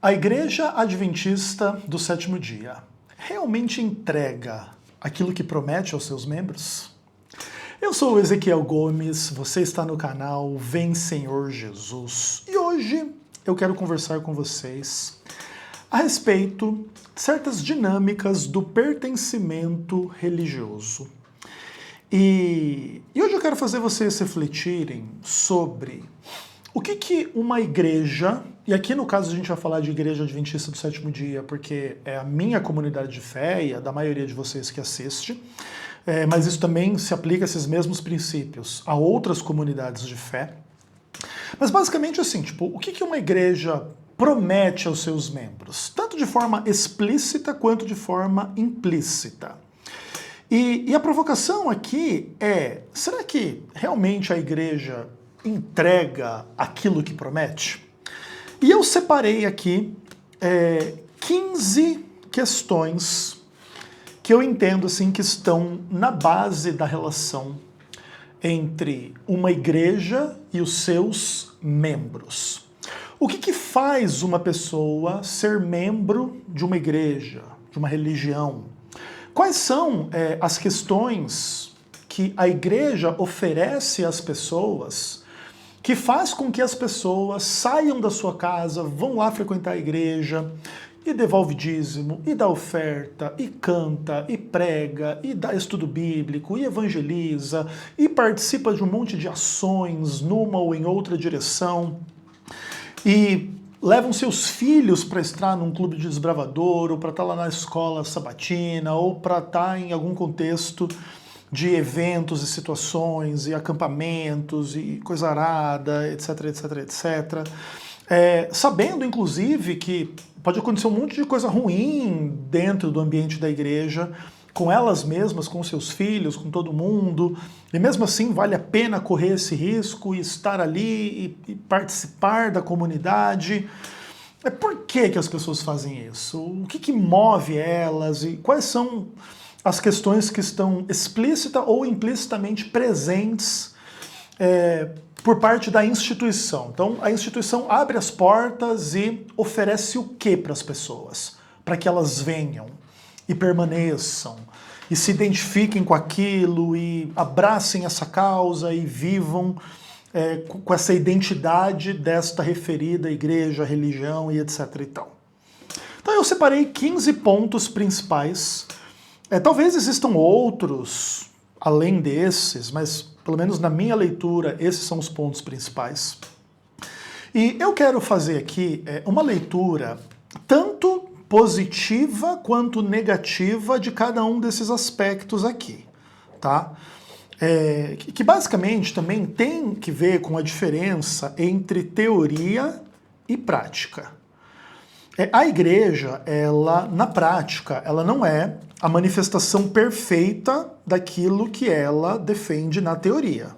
A Igreja Adventista do Sétimo Dia realmente entrega aquilo que promete aos seus membros? Eu sou o Ezequiel Gomes, você está no canal Vem Senhor Jesus e hoje eu quero conversar com vocês a respeito de certas dinâmicas do pertencimento religioso. E hoje eu quero fazer vocês refletirem sobre o que uma igreja, e aqui no caso a gente vai falar de Igreja Adventista do Sétimo Dia, porque é a minha comunidade de fé e a da maioria de vocês que assiste, mas isso também se aplica a esses mesmos princípios a outras comunidades de fé. Mas basicamente assim, o que uma igreja promete aos seus membros, tanto de forma explícita quanto de forma implícita. E a provocação aqui é, será que realmente a igreja entrega aquilo que promete? E eu separei aqui 15 questões que eu entendo assim que estão na base da relação entre uma igreja e os seus membros. O que faz uma pessoa ser membro de uma igreja, de uma religião? Quais são as questões que a igreja oferece às pessoas que faz com que as pessoas saiam da sua casa, vão lá frequentar a igreja e devolve dízimo, e dá oferta, e canta, e prega, e dá estudo bíblico, e evangeliza, e participa de um monte de ações numa ou em outra direção, e levam seus filhos para estar num clube de desbravador, ou para estar lá na escola sabatina, ou para estar em algum contexto de eventos e situações, e acampamentos, e coisa arada, etc, etc, etc. Sabendo, inclusive, que pode acontecer um monte de coisa ruim dentro do ambiente da igreja, com elas mesmas, com seus filhos, com todo mundo, e mesmo assim vale a pena correr esse risco e estar ali e participar da comunidade. Por que as pessoas fazem isso? O que move elas e quais são as questões que estão explícita ou implicitamente presentes por parte da instituição? Então, a instituição abre as portas e oferece o que para as pessoas? Para que elas venham e permaneçam, e se identifiquem com aquilo, e abracem essa causa, e vivam com essa identidade desta referida igreja, religião e etc. e tal. Então eu separei 15 pontos principais. Talvez existam outros, além desses, mas pelo menos na minha leitura, esses são os pontos principais. E eu quero fazer aqui uma leitura tanto positiva quanto negativa de cada um desses aspectos aqui, tá? Que basicamente também tem que ver com a diferença entre teoria e prática. A igreja, ela, na prática, ela não é a manifestação perfeita daquilo que ela defende na teoria.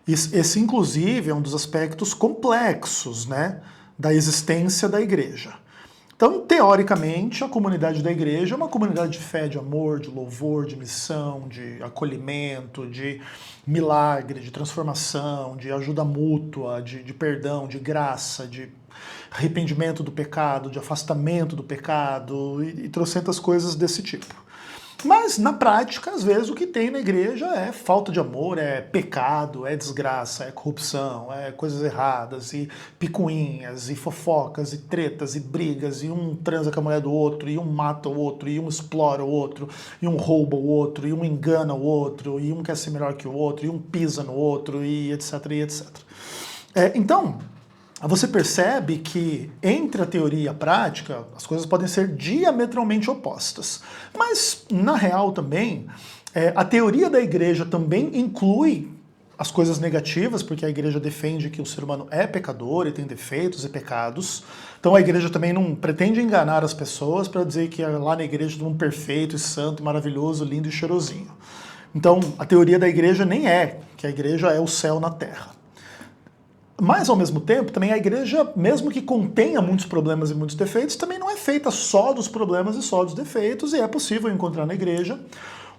Esse, inclusive, é um dos aspectos complexos, né, da existência da igreja. Então, teoricamente, a comunidade da igreja é uma comunidade de fé, de amor, de louvor, de missão, de acolhimento, de milagre, de transformação, de ajuda mútua, de perdão, de graça, de arrependimento do pecado, de afastamento do pecado e trocentas coisas desse tipo. Mas, na prática, às vezes, o que tem na igreja é falta de amor, é pecado, é desgraça, é corrupção, é coisas erradas, e picuinhas, e fofocas, e tretas, e brigas, e um transa com a mulher do outro, e um mata o outro, e um explora o outro, e um rouba o outro, e um engana o outro, e um quer ser melhor que o outro, e um pisa no outro, e etc, e etc. Então, você percebe que entre a teoria e a prática, as coisas podem ser diametralmente opostas. Mas, na real também, a teoria da igreja também inclui as coisas negativas, porque a igreja defende que o ser humano é pecador e tem defeitos e pecados. Então a igreja também não pretende enganar as pessoas para dizer que lá na igreja todo mundo perfeito e santo, e maravilhoso, lindo e cheirosinho. Então a teoria da igreja nem é que a igreja é o céu na terra. Mas, ao mesmo tempo, também a igreja, mesmo que contenha muitos problemas e muitos defeitos, também não é feita só dos problemas e só dos defeitos, e é possível encontrar na igreja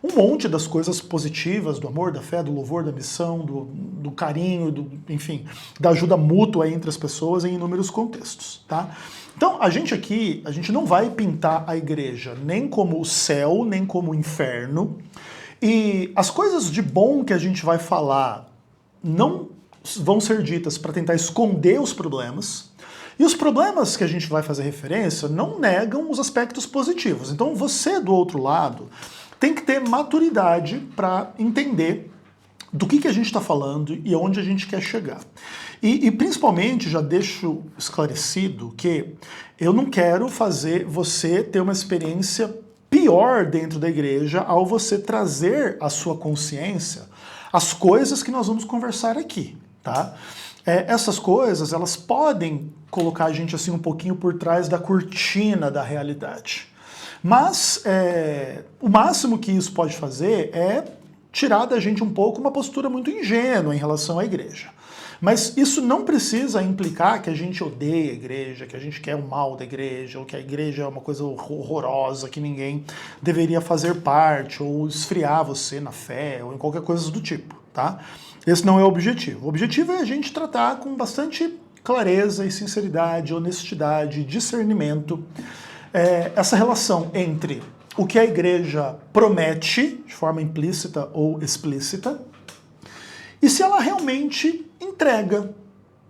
um monte das coisas positivas, do amor, da fé, do louvor, da missão, do carinho, enfim, da ajuda mútua entre as pessoas em inúmeros contextos, tá? Então, a gente não vai pintar a igreja nem como o céu, nem como o inferno. E as coisas de bom que a gente vai falar não vão ser ditas para tentar esconder os problemas. E os problemas que a gente vai fazer referência não negam os aspectos positivos. Então você do outro lado tem que ter maturidade para entender do que a gente está falando e aonde a gente quer chegar. E principalmente já deixo esclarecido que eu não quero fazer você ter uma experiência pior dentro da igreja ao você trazer à sua consciência as coisas que nós vamos conversar aqui, tá? Essas coisas, elas podem colocar a gente assim um pouquinho por trás da cortina da realidade. Mas o máximo que isso pode fazer é tirar da gente um pouco uma postura muito ingênua em relação à igreja. Mas isso não precisa implicar que a gente odeia a igreja, que a gente quer o mal da igreja, ou que a igreja é uma coisa horrorosa, que ninguém deveria fazer parte, ou esfriar você na fé, ou em qualquer coisa do tipo, tá? Esse não é o objetivo. O objetivo é a gente tratar com bastante clareza e sinceridade, honestidade, discernimento, essa relação entre o que a igreja promete, de forma implícita ou explícita, e se ela realmente entrega.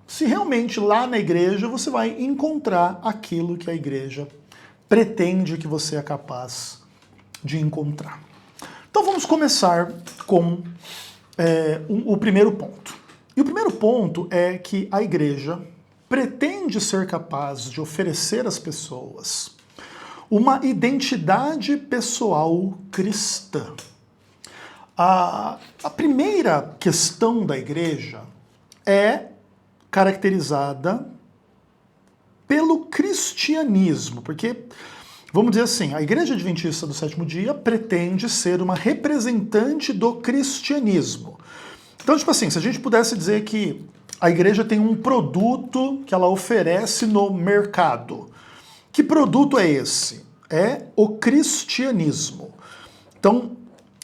Se realmente lá na igreja você vai encontrar aquilo que a igreja pretende que você é capaz de encontrar. Então vamos começar com o primeiro ponto. E o primeiro ponto é que a igreja pretende ser capaz de oferecer às pessoas uma identidade pessoal cristã. A primeira questão da igreja é caracterizada pelo cristianismo, porque, vamos dizer assim, a Igreja Adventista do Sétimo Dia pretende ser uma representante do cristianismo. Então, tipo assim, se a gente pudesse dizer que a igreja tem um produto que ela oferece no mercado, que produto é esse? É o cristianismo. Então,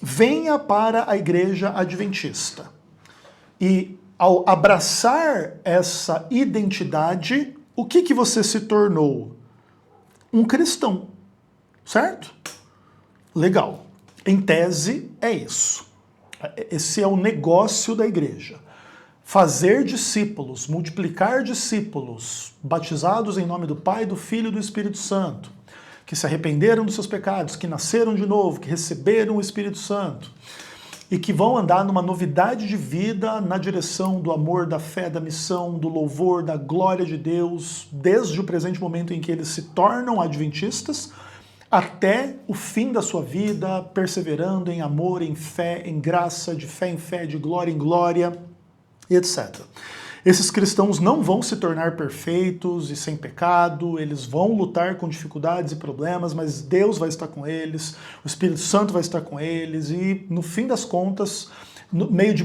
venha para a Igreja Adventista. E ao abraçar essa identidade, o que você se tornou? Um cristão, certo? Legal. Em tese, é isso. Esse é o negócio da igreja. Fazer discípulos, multiplicar discípulos, batizados em nome do Pai, do Filho e do Espírito Santo, que se arrependeram dos seus pecados, que nasceram de novo, que receberam o Espírito Santo e que vão andar numa novidade de vida na direção do amor, da fé, da missão, do louvor, da glória de Deus, desde o presente momento em que eles se tornam adventistas, até o fim da sua vida, perseverando em amor, em fé, em graça, de fé em fé, de glória em glória, etc. Esses cristãos não vão se tornar perfeitos e sem pecado, eles vão lutar com dificuldades e problemas, mas Deus vai estar com eles, o Espírito Santo vai estar com eles, e no fim das contas, no meio de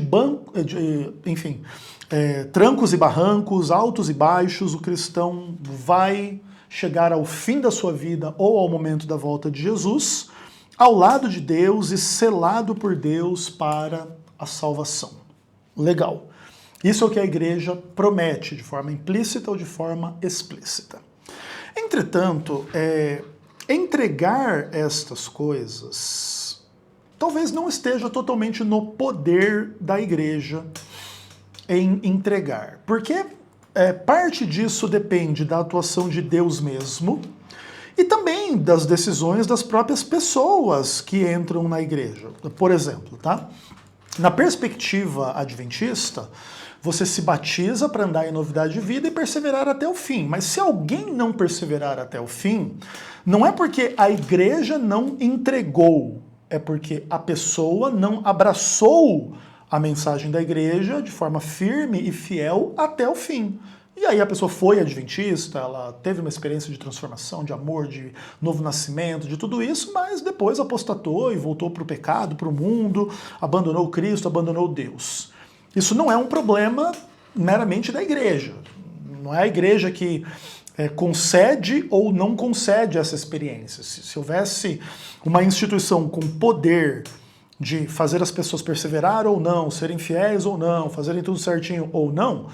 trancos e barrancos, altos e baixos, o cristão vai chegar ao fim da sua vida ou ao momento da volta de Jesus, ao lado de Deus e selado por Deus para a salvação. Legal. Isso é o que a igreja promete, de forma implícita ou de forma explícita. Entretanto, entregar estas coisas talvez não esteja totalmente no poder da igreja em entregar. Porque parte disso depende da atuação de Deus mesmo e também das decisões das próprias pessoas que entram na igreja. Por exemplo, tá? Na perspectiva adventista, você se batiza para andar em novidade de vida e perseverar até o fim. Mas se alguém não perseverar até o fim, não é porque a igreja não entregou, é porque a pessoa não abraçou a mensagem da igreja de forma firme e fiel até o fim. E aí a pessoa foi adventista, ela teve uma experiência de transformação, de amor, de novo nascimento, de tudo isso, mas depois apostatou e voltou para o pecado, para o mundo, abandonou Cristo, abandonou Deus. Isso não é um problema meramente da igreja. Não é a igreja que concede ou não concede essa experiência. Se houvesse uma instituição com poder de fazer as pessoas perseverar ou não, serem fiéis ou não, fazerem tudo certinho ou não,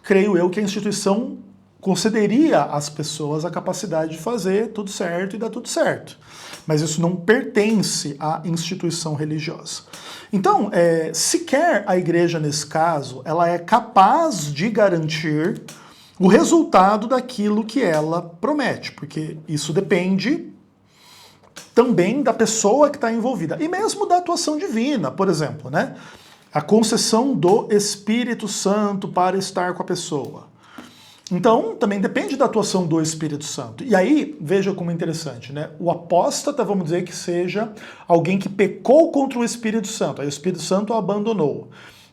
creio eu que a instituição concederia às pessoas a capacidade de fazer tudo certo e dar tudo certo. Mas isso não pertence à instituição religiosa. Então, sequer a igreja, nesse caso, ela é capaz de garantir o resultado daquilo que ela promete, porque isso depende também da pessoa que está envolvida, e mesmo da atuação divina, por exemplo, né? A concessão do Espírito Santo para estar com a pessoa. Então, também depende da atuação do Espírito Santo. E aí, veja como é interessante, né? O apóstata, vamos dizer que seja alguém que pecou contra o Espírito Santo, aí o Espírito Santo o abandonou.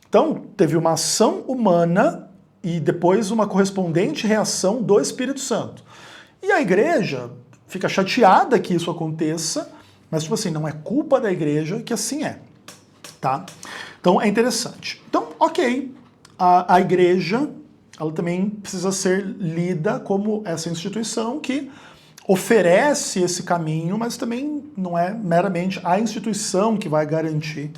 Então, teve uma ação humana e depois uma correspondente reação do Espírito Santo. E a igreja fica chateada que isso aconteça, mas, tipo assim, não é culpa da igreja que assim é, tá? Então, é interessante. Então, ok, a igreja, ela também precisa ser lida como essa instituição que oferece esse caminho, mas também não é meramente a instituição que vai garantir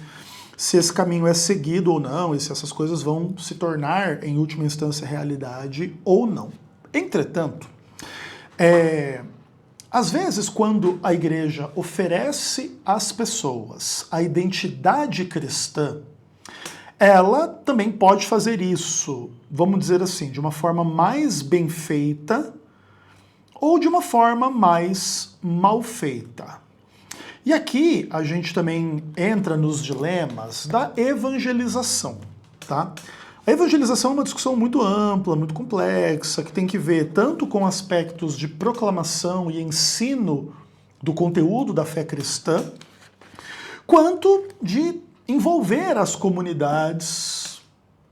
se esse caminho é seguido ou não, e se essas coisas vão se tornar, em última instância, realidade ou não. Entretanto, às vezes, quando a igreja oferece às pessoas a identidade cristã, ela também pode fazer isso, vamos dizer assim, de uma forma mais bem feita ou de uma forma mais mal feita. E aqui a gente também entra nos dilemas da evangelização, tá? A evangelização é uma discussão muito ampla, muito complexa, que tem que ver tanto com aspectos de proclamação e ensino do conteúdo da fé cristã, quanto de envolver as comunidades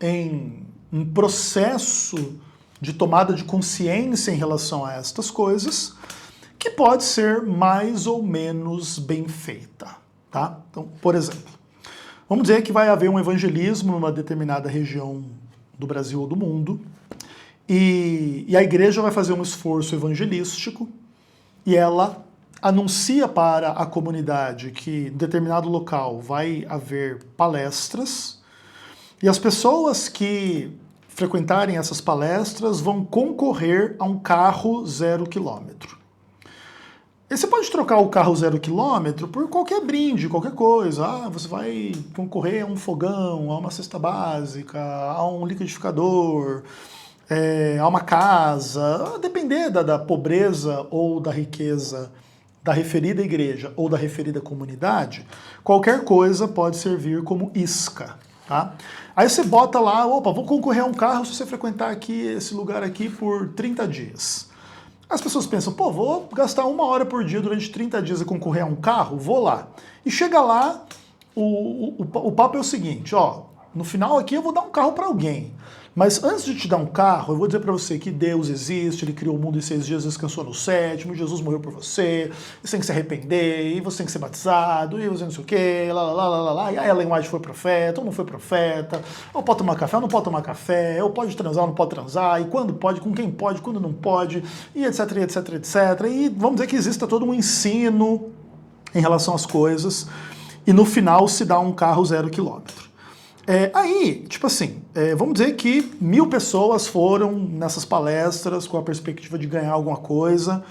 em um processo de tomada de consciência em relação a estas coisas, que pode ser mais ou menos bem feita, tá? Então, por exemplo, vamos dizer que vai haver um evangelismo numa determinada região do Brasil ou do mundo, e a igreja vai fazer um esforço evangelístico, e ela anuncia para a comunidade que em determinado local vai haver palestras, e as pessoas que frequentarem essas palestras vão concorrer a um carro 0 km. E você pode trocar o carro 0 km por qualquer brinde, qualquer coisa. Ah, você vai concorrer a um fogão, a uma cesta básica, a um liquidificador, a uma casa, a depender da pobreza ou da riqueza da referida igreja ou da referida comunidade, qualquer coisa pode servir como isca, tá? Aí você bota lá, opa, vou concorrer a um carro se você frequentar aqui esse lugar aqui por 30 dias. As pessoas pensam, pô, vou gastar 1 hora por dia durante 30 dias e concorrer a um carro? Vou lá. E chega lá, o papo é o seguinte, ó, no final aqui eu vou dar um carro para alguém. Mas antes de te dar um carro, eu vou dizer para você que Deus existe, Ele criou o mundo em 6 dias, descansou no 7º, Jesus morreu por você, você tem que se arrepender, e você tem que ser batizado, e você não sei o quê, lá, e a Ellen White foi profeta, ou não foi profeta, ou pode tomar café, ou não pode tomar café, ou pode transar, ou não pode transar, e quando pode, com quem pode, quando não pode, e etc, etc, etc. E vamos dizer que exista todo um ensino em relação às coisas, e no final se dá um carro 0 km. Aí, tipo assim, vamos dizer que 1000 pessoas foram nessas palestras com a perspectiva de ganhar alguma coisa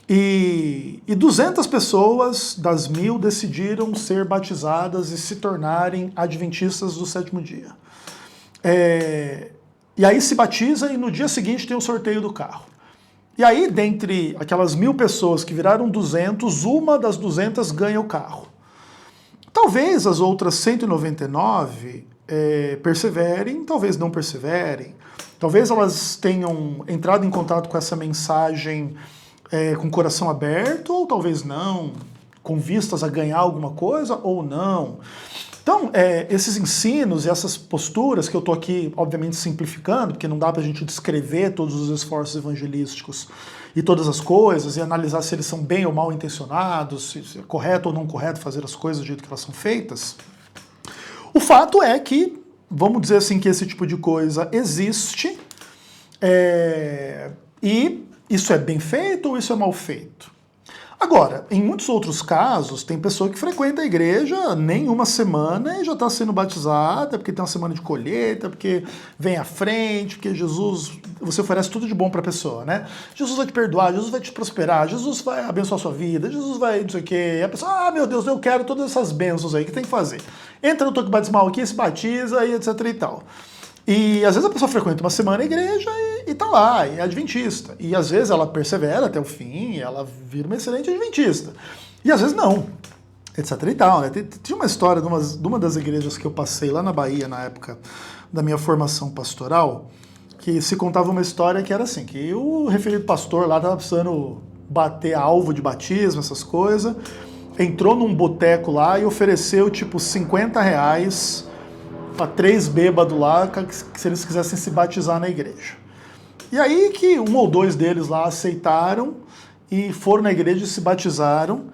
e 200 pessoas das 1000 decidiram ser batizadas e se tornarem adventistas do 7º dia. E aí se batiza e no dia seguinte tem o sorteio do carro. E aí, dentre aquelas 1000 pessoas que viraram 200, uma das 200 ganha o carro. Talvez as outras 199 perseverem, talvez não perseverem, talvez elas tenham entrado em contato com essa mensagem com o coração aberto, ou talvez não, com vistas a ganhar alguma coisa, ou não. Então, esses ensinos e essas posturas que eu estou aqui, obviamente, simplificando, porque não dá para a gente descrever todos os esforços evangelísticos e todas as coisas, e analisar se eles são bem ou mal intencionados, se é correto ou não correto fazer as coisas do jeito que elas são feitas. O fato é que, vamos dizer assim, que esse tipo de coisa existe, e isso é bem feito ou isso é mal feito? Agora, em muitos outros casos, tem pessoa que frequenta a igreja nem uma semana e já está sendo batizada, porque tem uma semana de colheita, porque vem à frente, porque Jesus, você oferece tudo de bom para a pessoa, né? Jesus vai te perdoar, Jesus vai te prosperar, Jesus vai abençoar a sua vida, Jesus vai não sei o quê. E a pessoa, meu Deus, eu quero todas essas bênçãos aí, o que tem que fazer? Entra no toque batismal aqui, se batiza e etc e tal. E às vezes a pessoa frequenta uma semana a igreja e tá lá, e é adventista. E às vezes ela persevera até o fim e ela vira uma excelente adventista. E às vezes não, etc e tal, né? Tinha uma história de uma das igrejas que eu passei lá na Bahia, na época da minha formação pastoral, que se contava uma história que era assim, que o referido pastor lá estava precisando bater alvo de batismo, essas coisas, entrou num boteco lá e ofereceu tipo R$ 50 para 3 bêbados lá, se eles quisessem se batizar na igreja. E aí que um ou dois deles lá aceitaram e foram na igreja e se batizaram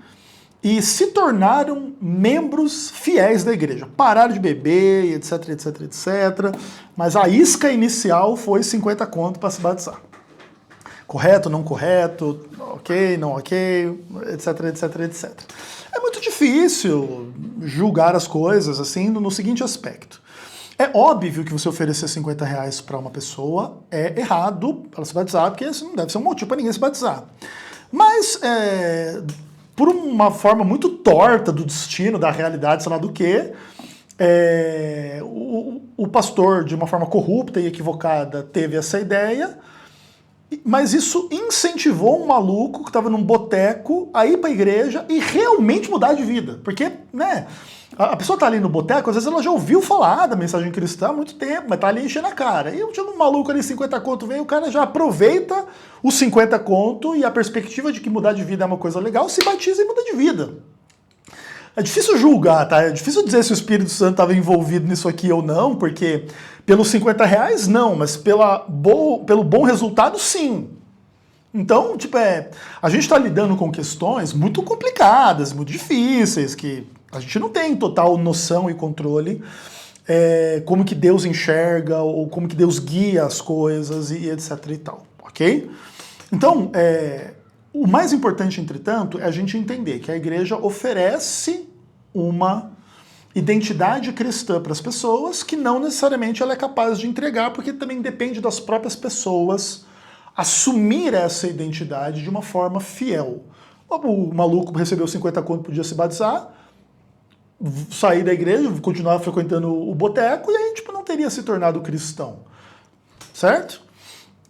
e se tornaram membros fiéis da igreja. Pararam de beber, etc, etc, etc. Mas a isca inicial foi 50 conto para se batizar. Correto, não correto, ok, não ok, etc, etc, etc. É muito difícil julgar as coisas assim no seguinte aspecto. É óbvio que você oferecer R$ 50 para uma pessoa é errado ela se batizar, porque isso não deve ser um motivo para ninguém se batizar. Mas, por uma forma muito torta do destino, da realidade, sei lá do que, o pastor, de uma forma corrupta e equivocada, teve essa ideia, mas isso incentivou um maluco que estava num boteco a ir para a igreja e realmente mudar de vida. Porque, né, a pessoa está ali no boteco, às vezes ela já ouviu falar da mensagem cristã há muito tempo, mas está ali enchendo a cara. E um maluco ali, 50 conto, vem, o cara já aproveita os 50 conto e a perspectiva de que mudar de vida é uma coisa legal, se batiza e muda de vida. É difícil julgar, tá? É difícil dizer se o Espírito Santo estava envolvido nisso aqui ou não, porque pelos R$ 50 não, mas pelo bom resultado sim. Então, a gente está lidando com questões muito complicadas, muito difíceis, que a gente não tem total noção e controle como que Deus enxerga ou como que Deus guia as coisas e etc e tal, ok? Então, o mais importante, entretanto, é a gente entender que a igreja oferece uma identidade cristã para as pessoas que não necessariamente ela é capaz de entregar, porque também depende das próprias pessoas assumir essa identidade de uma forma fiel. O maluco recebeu 50 conto, podia se batizar, sair da igreja, continuar frequentando o boteco e aí não teria se tornado cristão. Certo?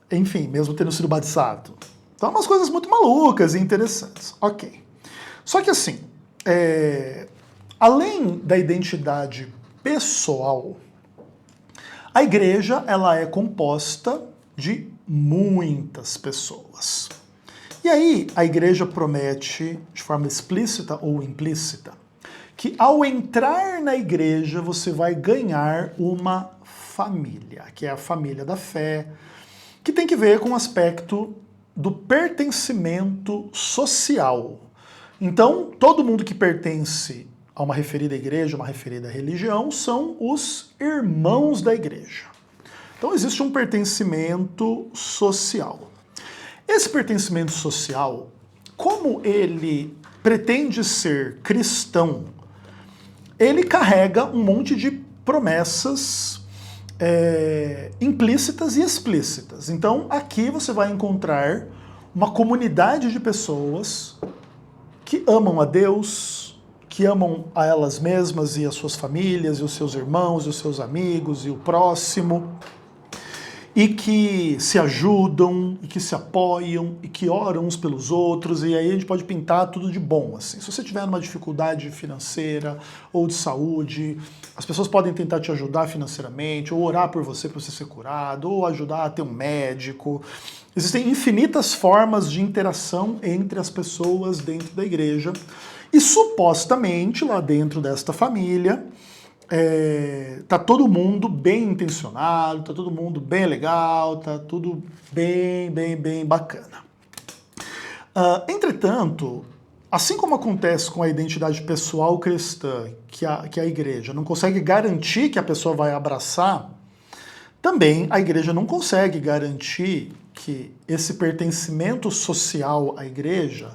Enfim, mesmo tendo sido batizado. Então, umas coisas muito malucas e interessantes. Ok. Só que assim, além da identidade pessoal, a igreja ela é composta de muitas pessoas. E aí a igreja promete, de forma explícita ou implícita, que ao entrar na igreja você vai ganhar uma família, que é a família da fé, que tem que ver com o aspecto do pertencimento social. Então, todo mundo que pertence a uma referida igreja, uma referida religião, são os irmãos da igreja. Então, existe um pertencimento social. Esse pertencimento social, como ele pretende ser cristão, ele carrega um monte de promessas implícitas e explícitas. Então, aqui você vai encontrar uma comunidade de pessoas que amam a Deus, que amam a elas mesmas e as suas famílias, e os seus irmãos, e os seus amigos, e o próximo, e que se ajudam, e que se apoiam, e que oram uns pelos outros, e aí a gente pode pintar tudo de bom, assim. Se você tiver uma dificuldade financeira ou de saúde, as pessoas podem tentar te ajudar financeiramente, ou orar por você para você ser curado, ou ajudar a ter um médico. Existem infinitas formas de interação entre as pessoas dentro da igreja, e supostamente lá dentro desta família, tá todo mundo bem intencionado, tá todo mundo bem legal, tá tudo bem bacana. Entretanto, assim como acontece com a identidade pessoal cristã, que a igreja não consegue garantir que a pessoa vai abraçar, também a igreja não consegue garantir que esse pertencimento social à igreja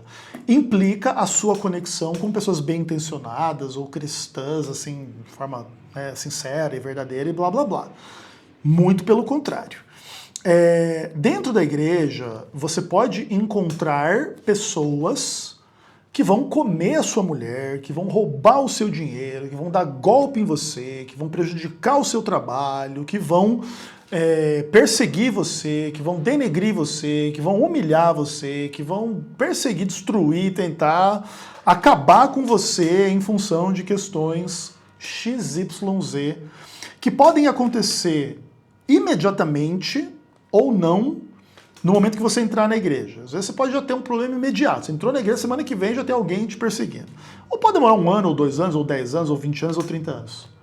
implica a sua conexão com pessoas bem intencionadas ou cristãs, assim, de forma sincera e verdadeira e blá blá blá. Muito pelo contrário. Dentro da igreja, você pode encontrar pessoas que vão comer a sua mulher, que vão roubar o seu dinheiro, que vão dar golpe em você, que vão prejudicar o seu trabalho, que vão perseguir você, que vão denegrir você, que vão humilhar você, que vão perseguir, destruir, tentar acabar com você em função de questões XYZ, que podem acontecer imediatamente ou não no momento que você entrar na igreja. Às vezes você pode já ter um problema imediato. Você entrou na igreja, semana que vem já tem alguém te perseguindo. Ou pode demorar 1 ano, ou 2 anos, ou 10 anos, ou 20 anos, ou 30 anos.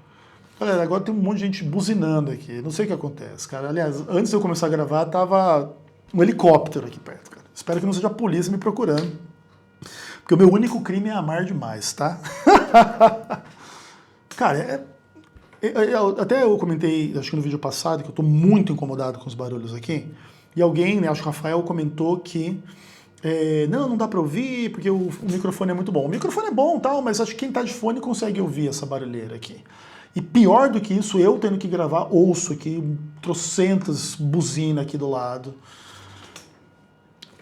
Galera, agora tem um monte de gente buzinando aqui. Não sei o que acontece, cara. Aliás, antes de eu começar a gravar, tava um helicóptero aqui perto, cara. Espero que não seja a polícia me procurando. Porque o meu único crime é amar demais, tá? Cara, até eu comentei, acho que no vídeo passado, que eu tô muito incomodado com os barulhos aqui. E alguém, né, acho que o Rafael comentou que não dá pra ouvir porque o microfone é muito bom. O microfone é bom, tal, mas acho que quem tá de fone consegue ouvir essa barulheira aqui. E pior do que isso, eu tendo que gravar, ouço aqui, trocentas buzinas aqui do lado.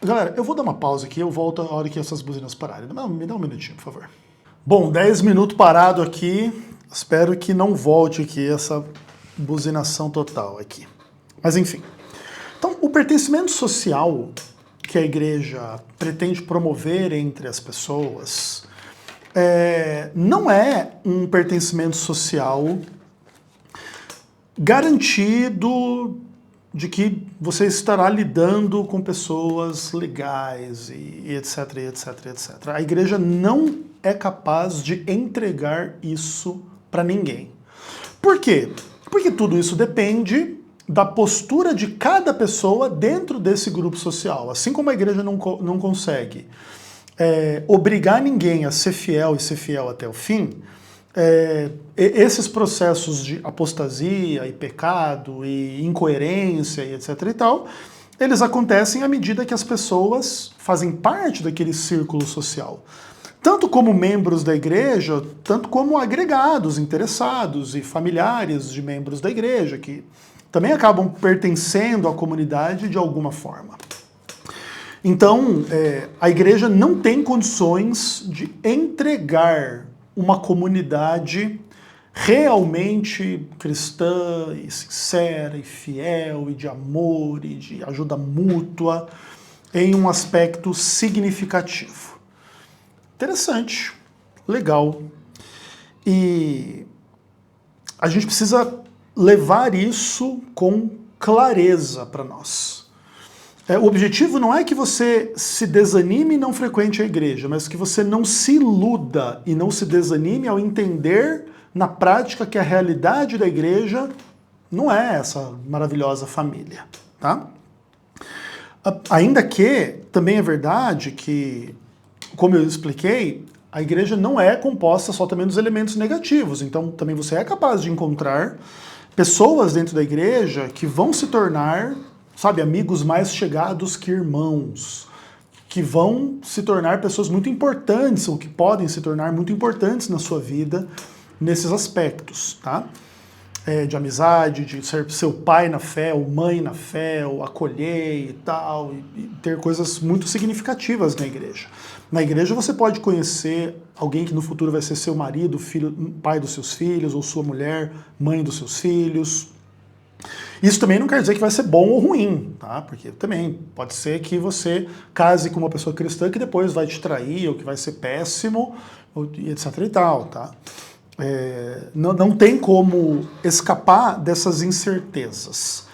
Galera, eu vou dar uma pausa aqui, eu volto a hora que essas buzinas pararem. Me dá um minutinho, por favor. Bom, 10 minutos parado aqui, espero que não volte aqui essa buzinação total aqui. Mas enfim. Então, o pertencimento social que a igreja pretende promover entre as pessoas não é um pertencimento social garantido de que você estará lidando com pessoas legais e etc, etc, etc. A igreja não é capaz de entregar isso para ninguém. Por quê? Porque tudo isso depende da postura de cada pessoa dentro desse grupo social. Assim como a igreja não consegue obrigar ninguém a ser fiel e ser fiel até o fim, esses processos de apostasia e pecado e incoerência e etc e tal, eles acontecem à medida que as pessoas fazem parte daquele círculo social. Tanto como membros da igreja, tanto como agregados, interessados e familiares de membros da igreja, que também acabam pertencendo à comunidade de alguma forma. Então, a igreja não tem condições de entregar uma comunidade realmente cristã e sincera e fiel e de amor e de ajuda mútua em um aspecto significativo. Interessante, legal. E a gente precisa levar isso com clareza para nós. O objetivo não é que você se desanime e não frequente a igreja, mas que você não se iluda e não se desanime ao entender na prática que a realidade da igreja não é essa maravilhosa família, tá? Ainda que também é verdade que, como eu expliquei, a igreja não é composta só também dos elementos negativos, então também você é capaz de encontrar pessoas dentro da igreja que vão se tornar, sabe, amigos mais chegados que irmãos, que vão se tornar pessoas muito importantes, ou que podem se tornar muito importantes na sua vida nesses aspectos, tá? De amizade, de ser seu pai na fé, ou mãe na fé, ou acolher e tal, e ter coisas muito significativas na igreja. Na igreja você pode conhecer alguém que no futuro vai ser seu marido, filho, pai dos seus filhos, ou sua mulher, mãe dos seus filhos. Isso também não quer dizer que vai ser bom ou ruim, tá? Porque também pode ser que você case com uma pessoa cristã que depois vai te trair, ou que vai ser péssimo, etc e tal, tá? Não tem como escapar dessas incertezas,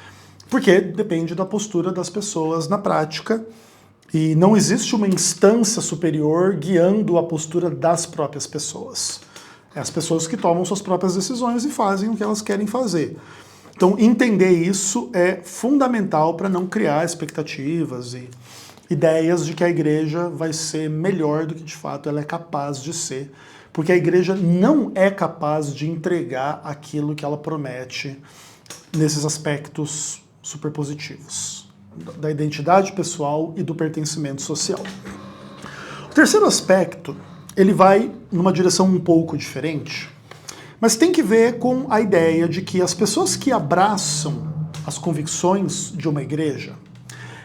porque depende da postura das pessoas na prática, e não existe uma instância superior guiando a postura das próprias pessoas. É as pessoas que tomam suas próprias decisões e fazem o que elas querem fazer. Então, entender isso é fundamental para não criar expectativas e ideias de que a igreja vai ser melhor do que de fato ela é capaz de ser, porque a igreja não é capaz de entregar aquilo que ela promete nesses aspectos superpositivos, da identidade pessoal e do pertencimento social. O terceiro aspecto, ele vai numa direção um pouco diferente, mas tem que ver com a ideia de que as pessoas que abraçam as convicções de uma igreja,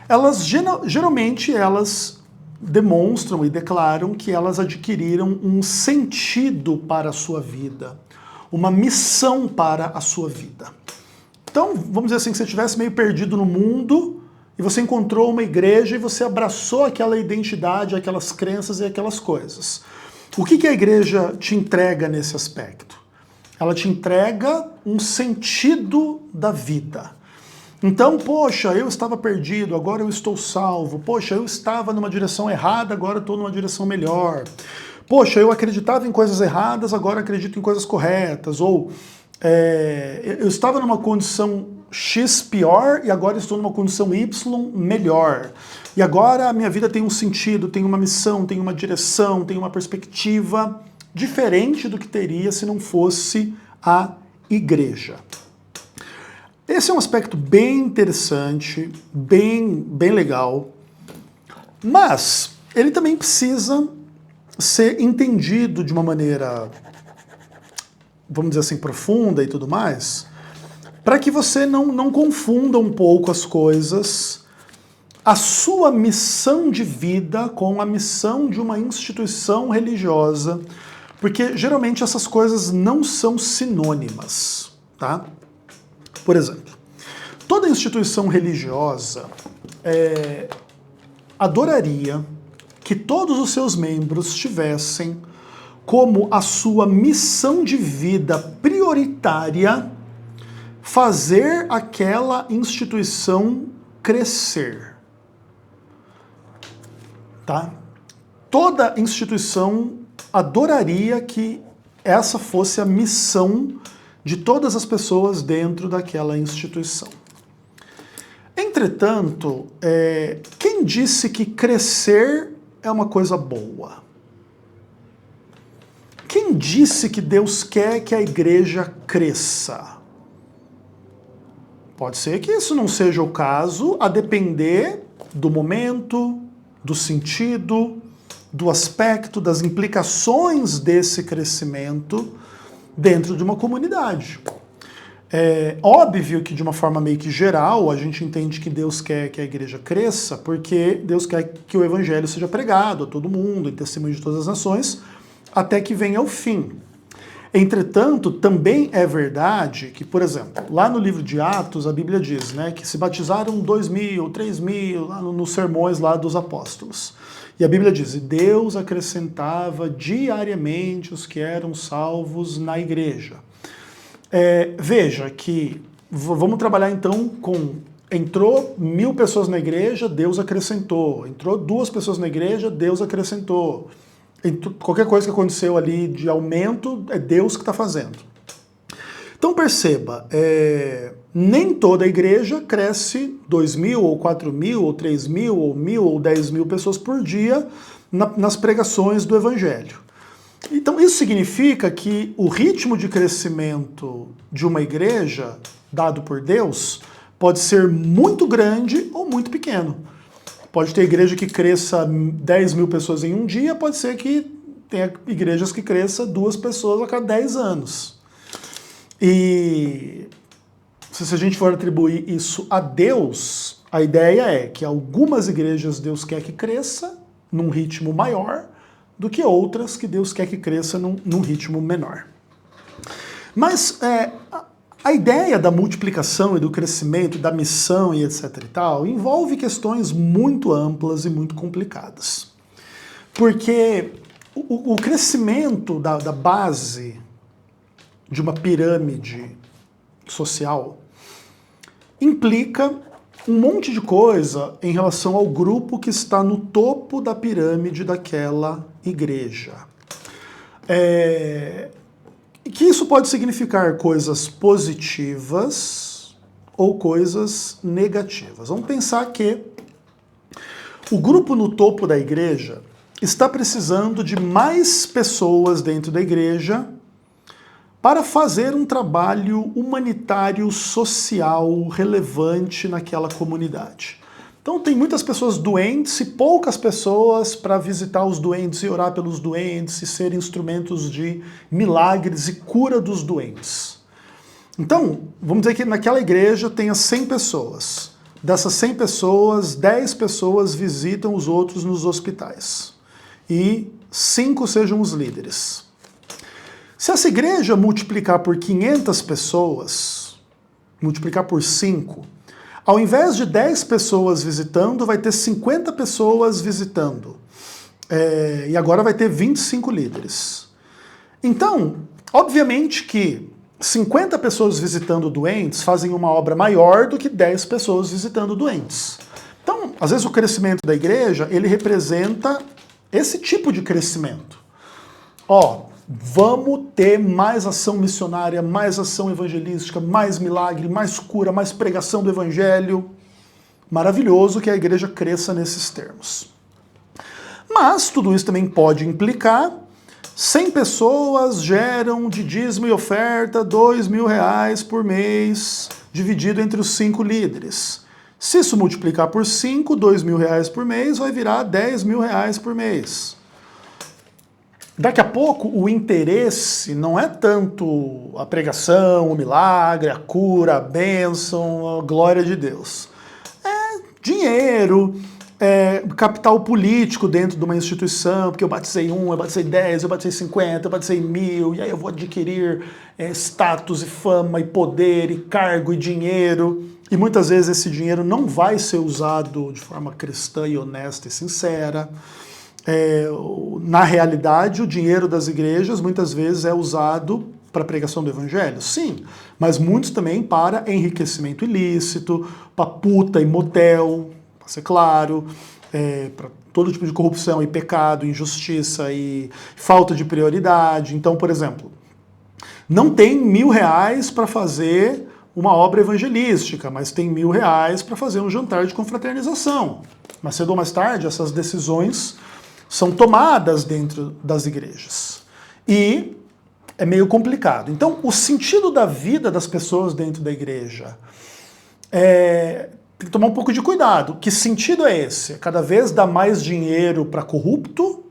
elas geralmente elas demonstram e declaram que elas adquiriram um sentido para a sua vida, uma missão para a sua vida. Então, vamos dizer assim, que você estivesse meio perdido no mundo e você encontrou uma igreja e você abraçou aquela identidade, aquelas crenças e aquelas coisas. O que a igreja te entrega nesse aspecto? Ela te entrega um sentido da vida. Então, poxa, eu estava perdido, agora eu estou salvo. Poxa, eu estava numa direção errada, agora eu estou numa direção melhor. Poxa, eu acreditava em coisas erradas, agora acredito em coisas corretas. Ou eu estava numa condição X pior e agora estou numa condição Y melhor. E agora a minha vida tem um sentido, tem uma missão, tem uma direção, tem uma perspectiva diferente do que teria se não fosse a igreja. Esse é um aspecto bem interessante, bem legal, mas ele também precisa ser entendido de uma maneira, vamos dizer assim, profunda e tudo mais, para que você não confunda um pouco as coisas, a sua missão de vida com a missão de uma instituição religiosa, porque geralmente essas coisas não são sinônimas, tá? Por exemplo, toda instituição religiosa adoraria que todos os seus membros tivessem como a sua missão de vida prioritária fazer aquela instituição crescer. Tá? Toda instituição adoraria que essa fosse a missão de todas as pessoas dentro daquela instituição. Entretanto, quem disse que crescer é uma coisa boa? Quem disse que Deus quer que a igreja cresça? Pode ser que isso não seja o caso, a depender do momento, do sentido, do aspecto, das implicações desse crescimento dentro de uma comunidade. É óbvio que de uma forma meio que geral a gente entende que Deus quer que a igreja cresça porque Deus quer que o evangelho seja pregado a todo mundo, em testemunho de todas as nações, até que venha o fim. Entretanto, também é verdade que, por exemplo, lá no livro de Atos a Bíblia diz, né, que se batizaram 2.000, 3.000 lá nos sermões lá dos apóstolos. E a Bíblia diz, e Deus acrescentava diariamente os que eram salvos na igreja. Veja que, vamos trabalhar então com, entrou 1.000 pessoas na igreja, Deus acrescentou. Entrou 2 pessoas na igreja, Deus acrescentou. Qualquer coisa que aconteceu ali de aumento, é Deus que está fazendo. Então perceba, nem toda a igreja cresce 2.000, ou 4.000, ou 3.000, ou 1.000, ou 10.000 pessoas por dia nas pregações do evangelho. Então isso significa que o ritmo de crescimento de uma igreja, dado por Deus, pode ser muito grande ou muito pequeno. Pode ter igreja que cresça 10.000 pessoas em um dia, pode ser que tenha igrejas que cresça 2 pessoas a cada 10 anos. E se a gente for atribuir isso a Deus, a ideia é que algumas igrejas Deus quer que cresça num ritmo maior do que outras que Deus quer que cresça num ritmo menor. Mas a ideia da multiplicação e do crescimento, da missão e etc e tal, envolve questões muito amplas e muito complicadas. Porque o crescimento da base de uma pirâmide social implica um monte de coisa em relação ao grupo que está no topo da pirâmide daquela igreja. Que isso pode significar coisas positivas ou coisas negativas. Vamos pensar que o grupo no topo da igreja está precisando de mais pessoas dentro da igreja para fazer um trabalho humanitário social relevante naquela comunidade. Então tem muitas pessoas doentes e poucas pessoas para visitar os doentes e orar pelos doentes e ser instrumentos de milagres e cura dos doentes. Então, vamos dizer que naquela igreja tenha 100 pessoas. Dessas 100 pessoas, 10 pessoas visitam os outros nos hospitais. E 5 sejam os líderes. Se essa igreja multiplicar por 500 pessoas, multiplicar por 5, ao invés de 10 pessoas visitando, vai ter 50 pessoas visitando. E agora vai ter 25 líderes. Então, obviamente que 50 pessoas visitando doentes fazem uma obra maior do que 10 pessoas visitando doentes. Então, às vezes o crescimento da igreja, ele representa esse tipo de crescimento. Vamos ter mais ação missionária, mais ação evangelística, mais milagre, mais cura, mais pregação do evangelho. Maravilhoso que a igreja cresça nesses termos. Mas tudo isso também pode implicar 100 pessoas geram de dízimo e oferta R$2.000 por mês, dividido entre os 5 líderes. Se isso multiplicar por 5, R$2.000 por mês vai virar R$10.000 por mês. Daqui a pouco o interesse não é tanto a pregação, o milagre, a cura, a bênção, a glória de Deus. É dinheiro, capital político dentro de uma instituição, porque eu batizei 1, eu batizei 10, eu batizei 50, eu batizei 1.000, e aí eu vou adquirir status e fama e poder e cargo e dinheiro. E muitas vezes esse dinheiro não vai ser usado de forma cristã e honesta e sincera. Na realidade, o dinheiro das igrejas muitas vezes é usado para a pregação do evangelho, sim, mas muitos também para enriquecimento ilícito, para puta e motel, para ser claro, para todo tipo de corrupção e pecado, injustiça e falta de prioridade. Então, por exemplo, não tem R$1.000 para fazer uma obra evangelística, mas tem R$1.000 para fazer um jantar de confraternização. Mas cedo ou mais tarde, essas decisões são tomadas dentro das igrejas. E é meio complicado. Então, o sentido da vida das pessoas dentro da igreja tem que tomar um pouco de cuidado. Que sentido é esse? Cada vez dar mais dinheiro para corrupto,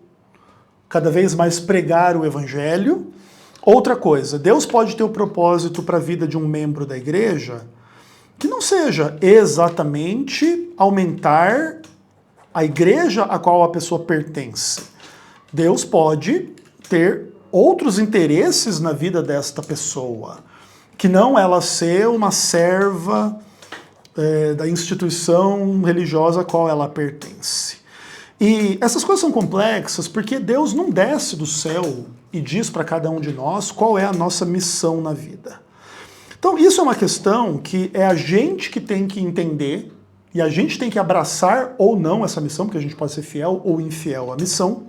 cada vez mais pregar o evangelho. Outra coisa, Deus pode ter o propósito para a vida de um membro da igreja que não seja exatamente aumentar a igreja a qual a pessoa pertence. Deus pode ter outros interesses na vida desta pessoa, que não ela ser uma serva da instituição religiosa a qual ela pertence. E essas coisas são complexas porque Deus não desce do céu e diz para cada um de nós qual é a nossa missão na vida. Então isso é uma questão que é a gente que tem que entender. E a gente tem que abraçar ou não essa missão, porque a gente pode ser fiel ou infiel à missão.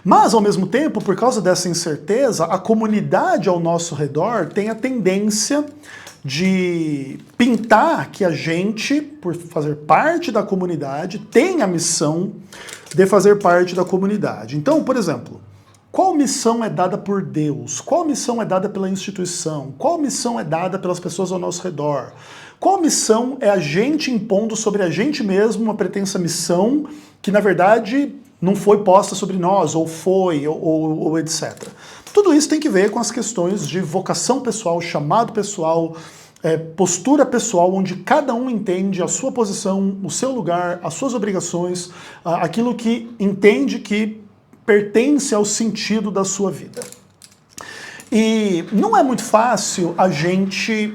Mas, ao mesmo tempo, por causa dessa incerteza, a comunidade ao nosso redor tem a tendência de pintar que a gente, por fazer parte da comunidade, tem a missão de fazer parte da comunidade. Então, por exemplo, qual missão é dada por Deus? Qual missão é dada pela instituição? Qual missão é dada pelas pessoas ao nosso redor? Qual missão é a gente impondo sobre a gente mesmo uma pretensa missão que, na verdade, não foi posta sobre nós, ou foi, ou etc. Tudo isso tem que ver com as questões de vocação pessoal, chamado pessoal, postura pessoal, onde cada um entende a sua posição, o seu lugar, as suas obrigações, aquilo que entende que pertence ao sentido da sua vida. E não é muito fácil a gente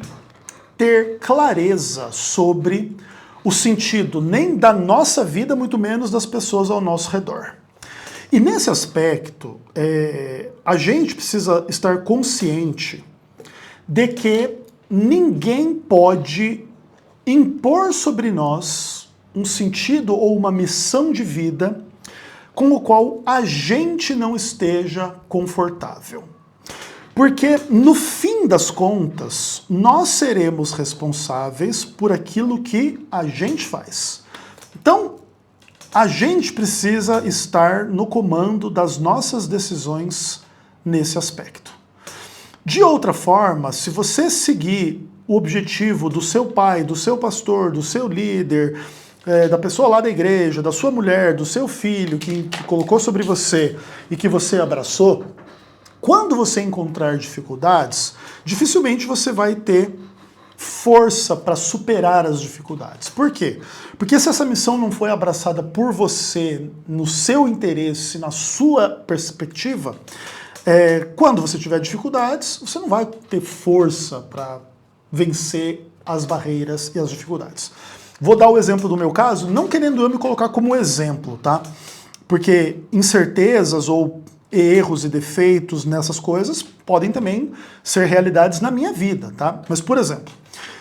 ter clareza sobre o sentido nem da nossa vida, muito menos das pessoas ao nosso redor. E nesse aspecto, a gente precisa estar consciente de que ninguém pode impor sobre nós um sentido ou uma missão de vida com o qual a gente não esteja confortável. Porque, no fim das contas, nós seremos responsáveis por aquilo que a gente faz. Então, a gente precisa estar no comando das nossas decisões nesse aspecto. De outra forma, se você seguir o objetivo do seu pai, do seu pastor, do seu líder, da pessoa lá da igreja, da sua mulher, do seu filho, que colocou sobre você e que você abraçou, quando você encontrar dificuldades, dificilmente você vai ter força para superar as dificuldades. Por quê? Porque se essa missão não foi abraçada por você, no seu interesse, na sua perspectiva, quando você tiver dificuldades, você não vai ter força para vencer as barreiras e as dificuldades. Vou dar o exemplo do meu caso, não querendo eu me colocar como exemplo, tá? Porque incertezas ou erros e defeitos nessas coisas podem também ser realidades na minha vida, tá? Mas, por exemplo,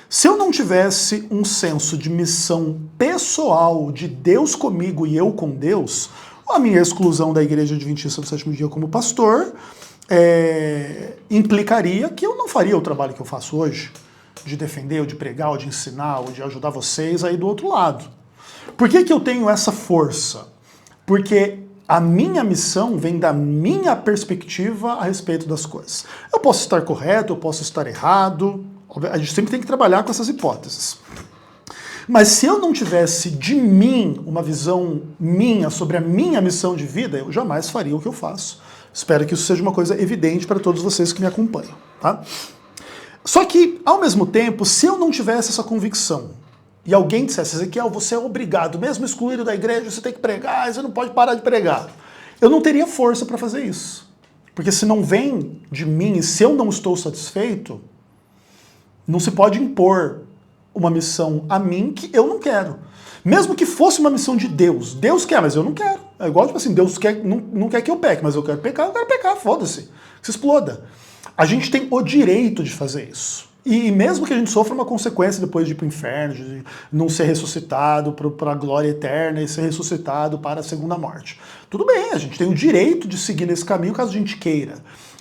se eu não tivesse um senso de missão pessoal de Deus comigo e eu com Deus, a minha exclusão da Igreja Adventista do Sétimo Dia como pastor implicaria que eu não faria o trabalho que eu faço hoje, de defender, ou de pregar, ou de ensinar, ou de ajudar vocês aí do outro lado. Por que eu tenho essa força? Porque a minha missão vem da minha perspectiva a respeito das coisas. Eu posso estar correto, eu posso estar errado, a gente sempre tem que trabalhar com essas hipóteses. Mas se eu não tivesse de mim uma visão minha sobre a minha missão de vida, eu jamais faria o que eu faço. Espero que isso seja uma coisa evidente para todos vocês que me acompanham, tá? Só que, ao mesmo tempo, se eu não tivesse essa convicção, e alguém dissesse, Ezequiel, você é obrigado, mesmo excluído da igreja, você tem que pregar, você não pode parar de pregar, eu não teria força para fazer isso. Porque se não vem de mim, e se eu não estou satisfeito, não se pode impor uma missão a mim que eu não quero. Mesmo que fosse uma missão de Deus. Deus quer, mas eu não quero. É igual, tipo assim, Deus quer, não quer que eu peque, mas eu quero pecar, foda-se. Que se exploda. A gente tem o direito de fazer isso. E mesmo que a gente sofra uma consequência depois de ir para o inferno, de não ser ressuscitado para a glória eterna e ser ressuscitado para a segunda morte. Tudo bem, a gente tem o direito de seguir nesse caminho caso a gente queira.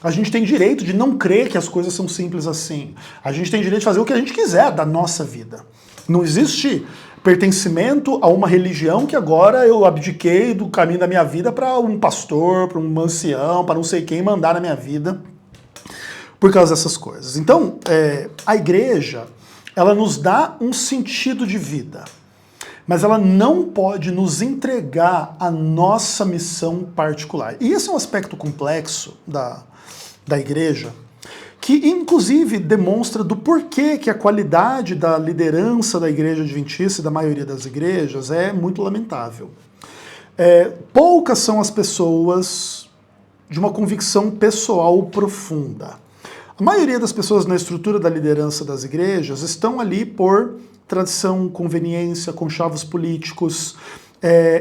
A gente tem direito de não crer que as coisas são simples assim. A gente tem direito de fazer o que a gente quiser da nossa vida. Não existe pertencimento a uma religião que agora eu abdiquei do caminho da minha vida para um pastor, para um ancião, para não sei quem mandar na minha vida por causa dessas coisas. Então, a igreja, ela nos dá um sentido de vida, mas ela não pode nos entregar a nossa missão particular. E esse é um aspecto complexo da igreja, que inclusive demonstra do porquê que a qualidade da liderança da igreja adventista e da maioria das igrejas é muito lamentável. Poucas são as pessoas de uma convicção pessoal profunda. A maioria das pessoas na estrutura da liderança das igrejas estão ali por tradição, conveniência, conchavos políticos,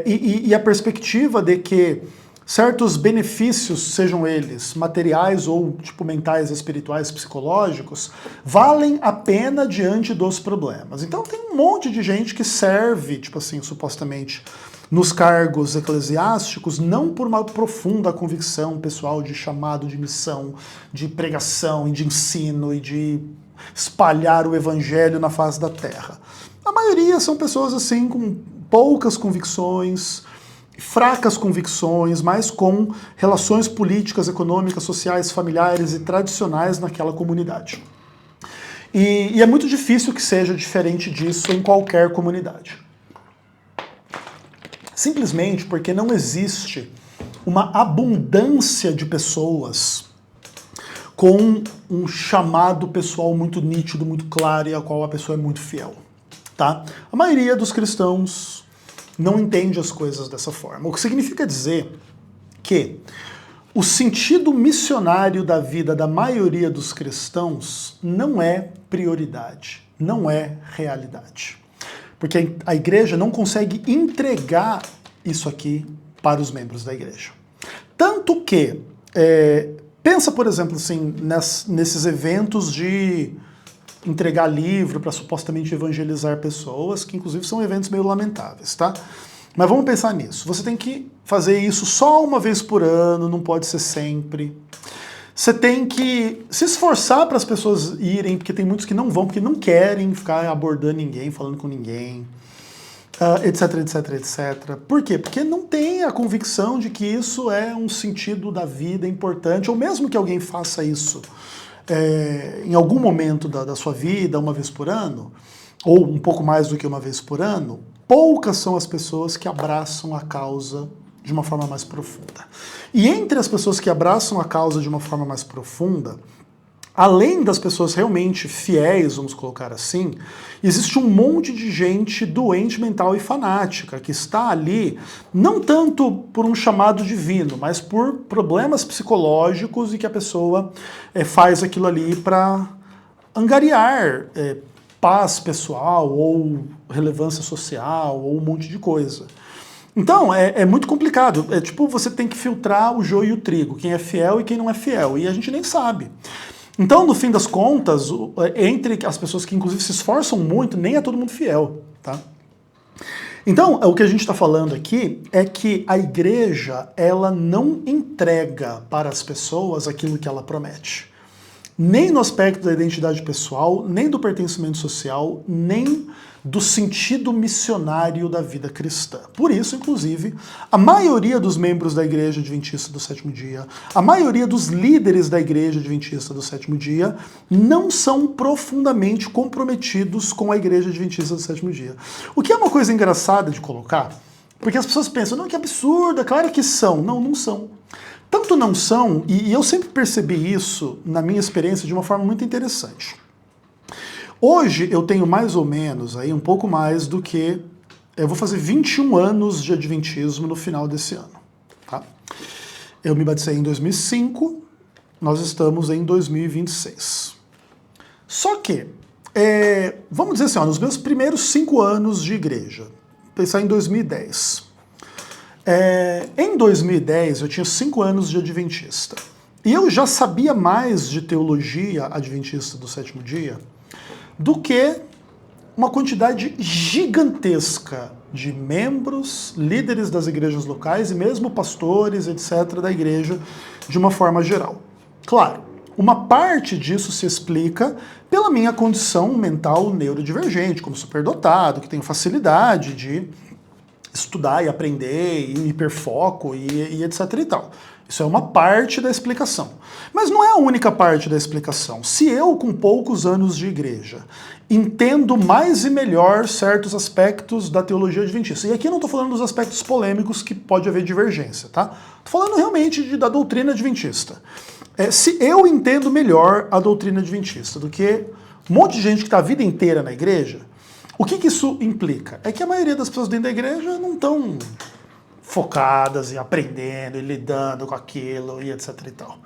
e a perspectiva de que certos benefícios, sejam eles materiais ou tipo mentais, espirituais, psicológicos, valem a pena diante dos problemas. Então tem um monte de gente que serve, tipo assim, supostamente, nos cargos eclesiásticos, não por uma profunda convicção pessoal de chamado, de missão, de pregação e de ensino e de espalhar o evangelho na face da terra. A maioria são pessoas assim com poucas convicções, fracas convicções, mas com relações políticas, econômicas, sociais, familiares e tradicionais naquela comunidade. E é muito difícil que seja diferente disso em qualquer comunidade. Simplesmente porque não existe uma abundância de pessoas com um chamado pessoal muito nítido, muito claro e a qual a pessoa é muito fiel. Tá? A maioria dos cristãos não entende as coisas dessa forma. O que significa dizer que o sentido missionário da vida da maioria dos cristãos não é prioridade, não é realidade. Porque a igreja não consegue entregar isso aqui para os membros da igreja. Tanto que, pensa, por exemplo, assim, nesses eventos de entregar livro para supostamente evangelizar pessoas, que inclusive são eventos meio lamentáveis, tá? Mas vamos pensar nisso. Você tem que fazer isso só uma vez por ano, não pode ser sempre. Você tem que se esforçar para as pessoas irem, porque tem muitos que não vão, porque não querem ficar abordando ninguém, falando com ninguém, etc, etc, etc. Por quê? Porque não tem a convicção de que isso é um sentido da vida importante, ou mesmo que alguém faça isso em algum momento da sua vida, uma vez por ano, ou um pouco mais do que uma vez por ano, poucas são as pessoas que abraçam a causa de uma forma mais profunda. E entre as pessoas que abraçam a causa de uma forma mais profunda, além das pessoas realmente fiéis, vamos colocar assim, existe um monte de gente doente mental e fanática, que está ali não tanto por um chamado divino, mas por problemas psicológicos e que a pessoa faz aquilo ali para angariar paz pessoal ou relevância social ou um monte de coisa. Então, é muito complicado. É tipo, você tem que filtrar o joio e o trigo, quem é fiel e quem não é fiel, e a gente nem sabe. Então, no fim das contas, entre as pessoas que inclusive se esforçam muito, nem é todo mundo fiel, tá? Então, o que a gente está falando aqui é que a igreja, ela não entrega para as pessoas aquilo que ela promete. Nem no aspecto da identidade pessoal, nem do pertencimento social, nem do sentido missionário da vida cristã. Por isso, inclusive, a maioria dos membros da Igreja Adventista do Sétimo Dia, a maioria dos líderes da Igreja Adventista do Sétimo Dia, não são profundamente comprometidos com a Igreja Adventista do Sétimo Dia. O que é uma coisa engraçada de colocar, porque as pessoas pensam, não, que absurdo, claro que são. Não, não são. Tanto não são, e eu sempre percebi isso na minha experiência de uma forma muito interessante. Hoje eu tenho mais ou menos, aí um pouco mais do que, eu vou fazer 21 anos de Adventismo no final desse ano. Tá? Eu me batizei em 2005, nós estamos em 2026. Só que, vamos dizer assim, nos meus primeiros 5 anos de igreja, pensar em 2010. Em 2010 eu tinha 5 anos de Adventista. E eu já sabia mais de teologia adventista do sétimo dia do que uma quantidade gigantesca de membros, líderes das igrejas locais e mesmo pastores, etc., da igreja de uma forma geral. Claro, uma parte disso se explica pela minha condição mental neurodivergente, como superdotado, que tenho facilidade de estudar e aprender, e hiperfoco e etc e tal. Isso é uma parte da explicação. Mas não é a única parte da explicação. Se eu, com poucos anos de igreja, entendo mais e melhor certos aspectos da teologia adventista, e aqui eu não estou falando dos aspectos polêmicos que pode haver divergência, tá? Estou falando realmente da doutrina adventista. Se eu entendo melhor a doutrina adventista do que um monte de gente que está a vida inteira na igreja, o que isso implica? É que a maioria das pessoas dentro da igreja não estão focadas e aprendendo e lidando com aquilo e etc e tal.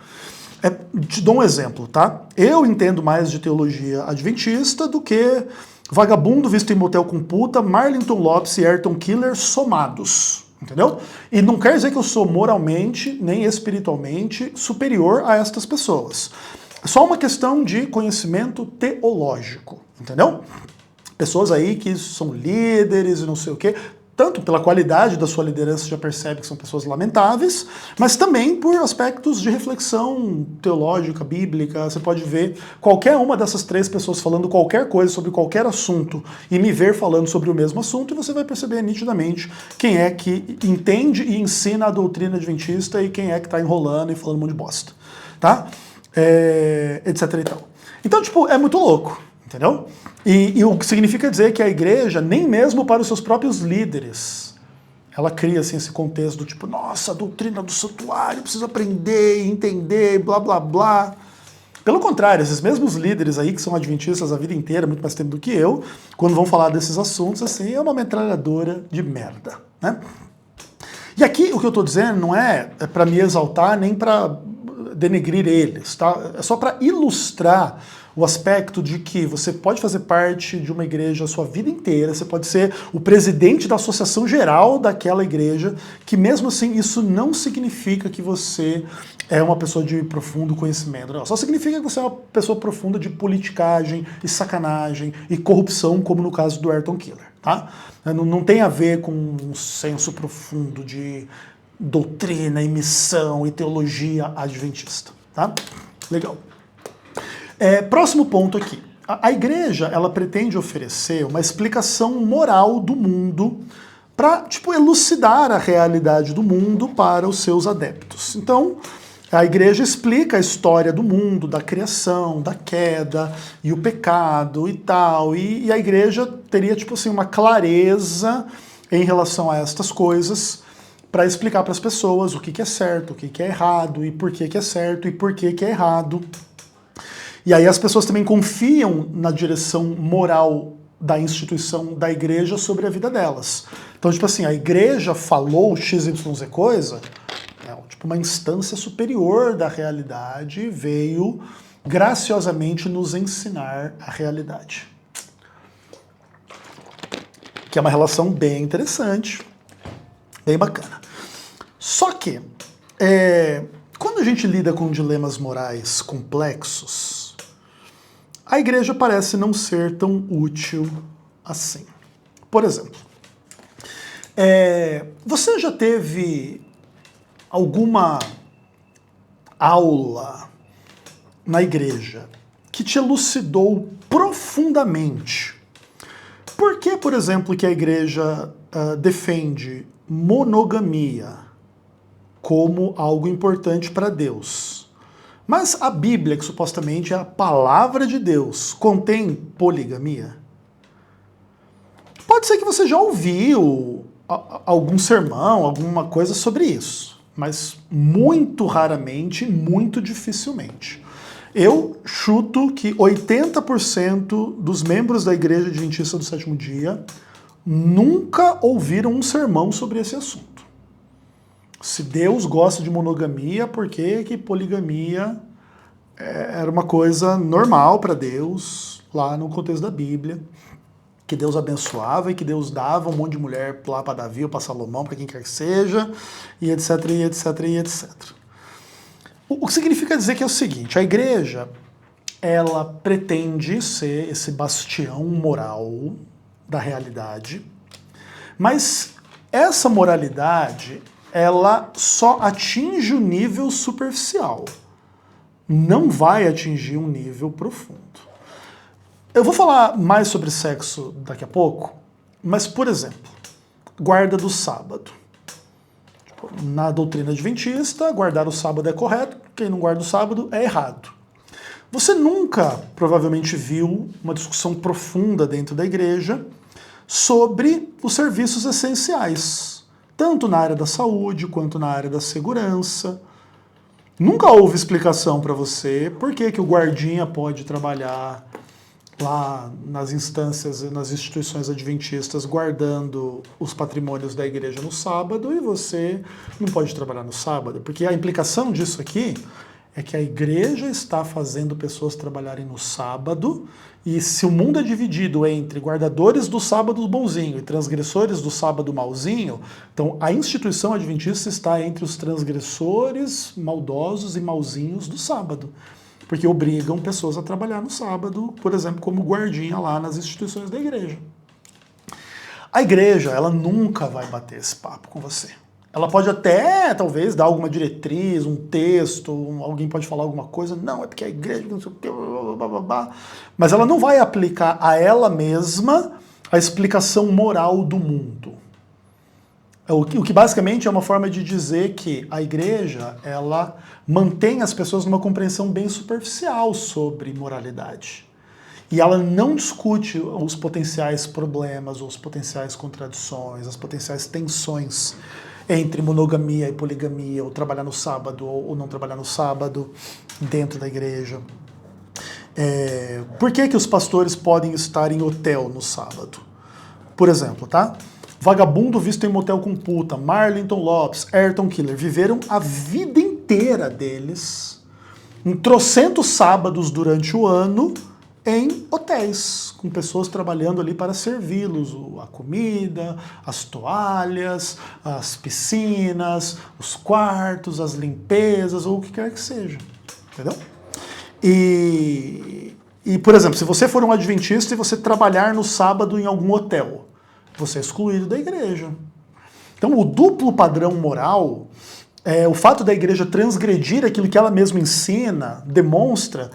Te dou um exemplo, tá? Eu entendo mais de teologia adventista do que vagabundo visto em motel com puta, Marlington Lopes e Ayrton Killer somados, entendeu? E não quer dizer que eu sou moralmente nem espiritualmente superior a estas pessoas. É só uma questão de conhecimento teológico, entendeu? Pessoas aí que são líderes e não sei o quê, tanto pela qualidade da sua liderança já percebe que são pessoas lamentáveis, mas também por aspectos de reflexão teológica, bíblica. Você pode ver qualquer uma dessas 3 pessoas falando qualquer coisa sobre qualquer assunto e me ver falando sobre o mesmo assunto e você vai perceber nitidamente quem é que entende e ensina a doutrina adventista e quem é que está enrolando e falando um monte de bosta, tá? Etc e tal. Então, tipo, é muito louco. Entendeu? E o que significa dizer que a igreja, nem mesmo para os seus próprios líderes, ela cria assim, esse contexto do tipo, nossa, a doutrina do santuário, preciso aprender e entender, blá blá blá. Pelo contrário, esses mesmos líderes aí, que são adventistas a vida inteira, muito mais tempo do que eu, quando vão falar desses assuntos, assim, é uma metralhadora de merda, né? E aqui o que eu estou dizendo não é para me exaltar nem para denegrir eles, tá? É só para ilustrar o aspecto de que você pode fazer parte de uma igreja a sua vida inteira, você pode ser o presidente da associação geral daquela igreja, que mesmo assim isso não significa que você é uma pessoa de profundo conhecimento. Não, só significa que você é uma pessoa profunda de politicagem e sacanagem e corrupção, como no caso do Ayrton Killer, tá? Não tem a ver com um senso profundo de doutrina e missão e teologia adventista, tá? Legal. Próximo ponto aqui. A igreja, ela pretende oferecer uma explicação moral do mundo para, tipo, elucidar a realidade do mundo para os seus adeptos. Então, A igreja explica a história do mundo, da criação, da queda e o pecado e tal. E a igreja teria, tipo assim, uma clareza em relação a estas coisas para explicar para as pessoas o que é certo, o que é errado, e por que é certo e por que é errado. E aí as pessoas também confiam na direção moral da instituição da igreja sobre a vida delas. Então, tipo assim, a igreja falou XYZ coisa, tipo uma instância superior da realidade veio graciosamente nos ensinar a realidade. Que é uma relação bem interessante, bem bacana. Só que, quando a gente lida com dilemas morais complexos, a igreja parece não ser tão útil assim. Por exemplo, você já teve alguma aula na igreja que te elucidou profundamente por que, por exemplo, que a igreja defende monogamia como algo importante para Deus? Mas a Bíblia, que supostamente é a palavra de Deus, contém poligamia? Pode ser que você já ouviu algum sermão, alguma coisa sobre isso, mas muito raramente, muito dificilmente. Eu chuto que 80% dos membros da Igreja Adventista do Sétimo Dia nunca ouviram um sermão sobre esse assunto. Se Deus gosta de monogamia, por que que poligamia era uma coisa normal para Deus, lá no contexto da Bíblia, que Deus abençoava e que Deus dava um monte de mulher lá para Davi ou para Salomão, para quem quer que seja, e etc, e etc, e etc. O que significa dizer que é o seguinte, a igreja, ela pretende ser esse bastião moral da realidade, mas essa moralidade, ela só atinge o nível superficial, não vai atingir um nível profundo. Eu vou falar mais sobre sexo daqui a pouco, mas, por exemplo, guarda do sábado. Na doutrina adventista, guardar o sábado é correto, quem não guarda o sábado é errado. Você nunca, provavelmente, viu uma discussão profunda dentro da igreja sobre os serviços essenciais, tanto na área da saúde quanto na área da segurança. Nunca houve explicação para você por que que o guardinha pode trabalhar lá nas instâncias, nas instituições adventistas, guardando os patrimônios da igreja no sábado, e você não pode trabalhar no sábado, porque a implicação disso aqui é que a igreja está fazendo pessoas trabalharem no sábado, e se o mundo é dividido entre guardadores do sábado bonzinho e transgressores do sábado malzinho, então a instituição adventista está entre os transgressores maldosos e malzinhos do sábado, porque obrigam pessoas a trabalhar no sábado, por exemplo, como guardinha lá nas instituições da igreja. A igreja, ela nunca vai bater esse papo com você. Ela pode até, talvez, dar alguma diretriz, um texto, alguém pode falar alguma coisa, não, é porque a igreja não sei o que, blá, blá, blá, mas ela não vai aplicar a ela mesma a explicação moral do mundo. O que basicamente é uma forma de dizer que a igreja, ela mantém as pessoas numa compreensão bem superficial sobre moralidade. E ela não discute os potenciais problemas, ou as potenciais contradições, as potenciais tensões entre monogamia e poligamia, ou trabalhar no sábado ou não trabalhar no sábado dentro da igreja. Por que que os pastores podem estar em hotel no sábado? Por exemplo, tá? Vagabundo visto em motel com puta, Marlington Lopes, Ayrton Killer, viveram a vida inteira deles, em trocentos sábados durante o ano, em hotéis, com pessoas trabalhando ali para servi-los, a comida, as toalhas, as piscinas, os quartos, as limpezas, ou o que quer que seja, entendeu? E, por exemplo, se você for um adventista e você trabalhar no sábado em algum hotel, você é excluído da igreja. Então, o duplo padrão moral, o fato da igreja transgredir aquilo que ela mesma ensina, demonstra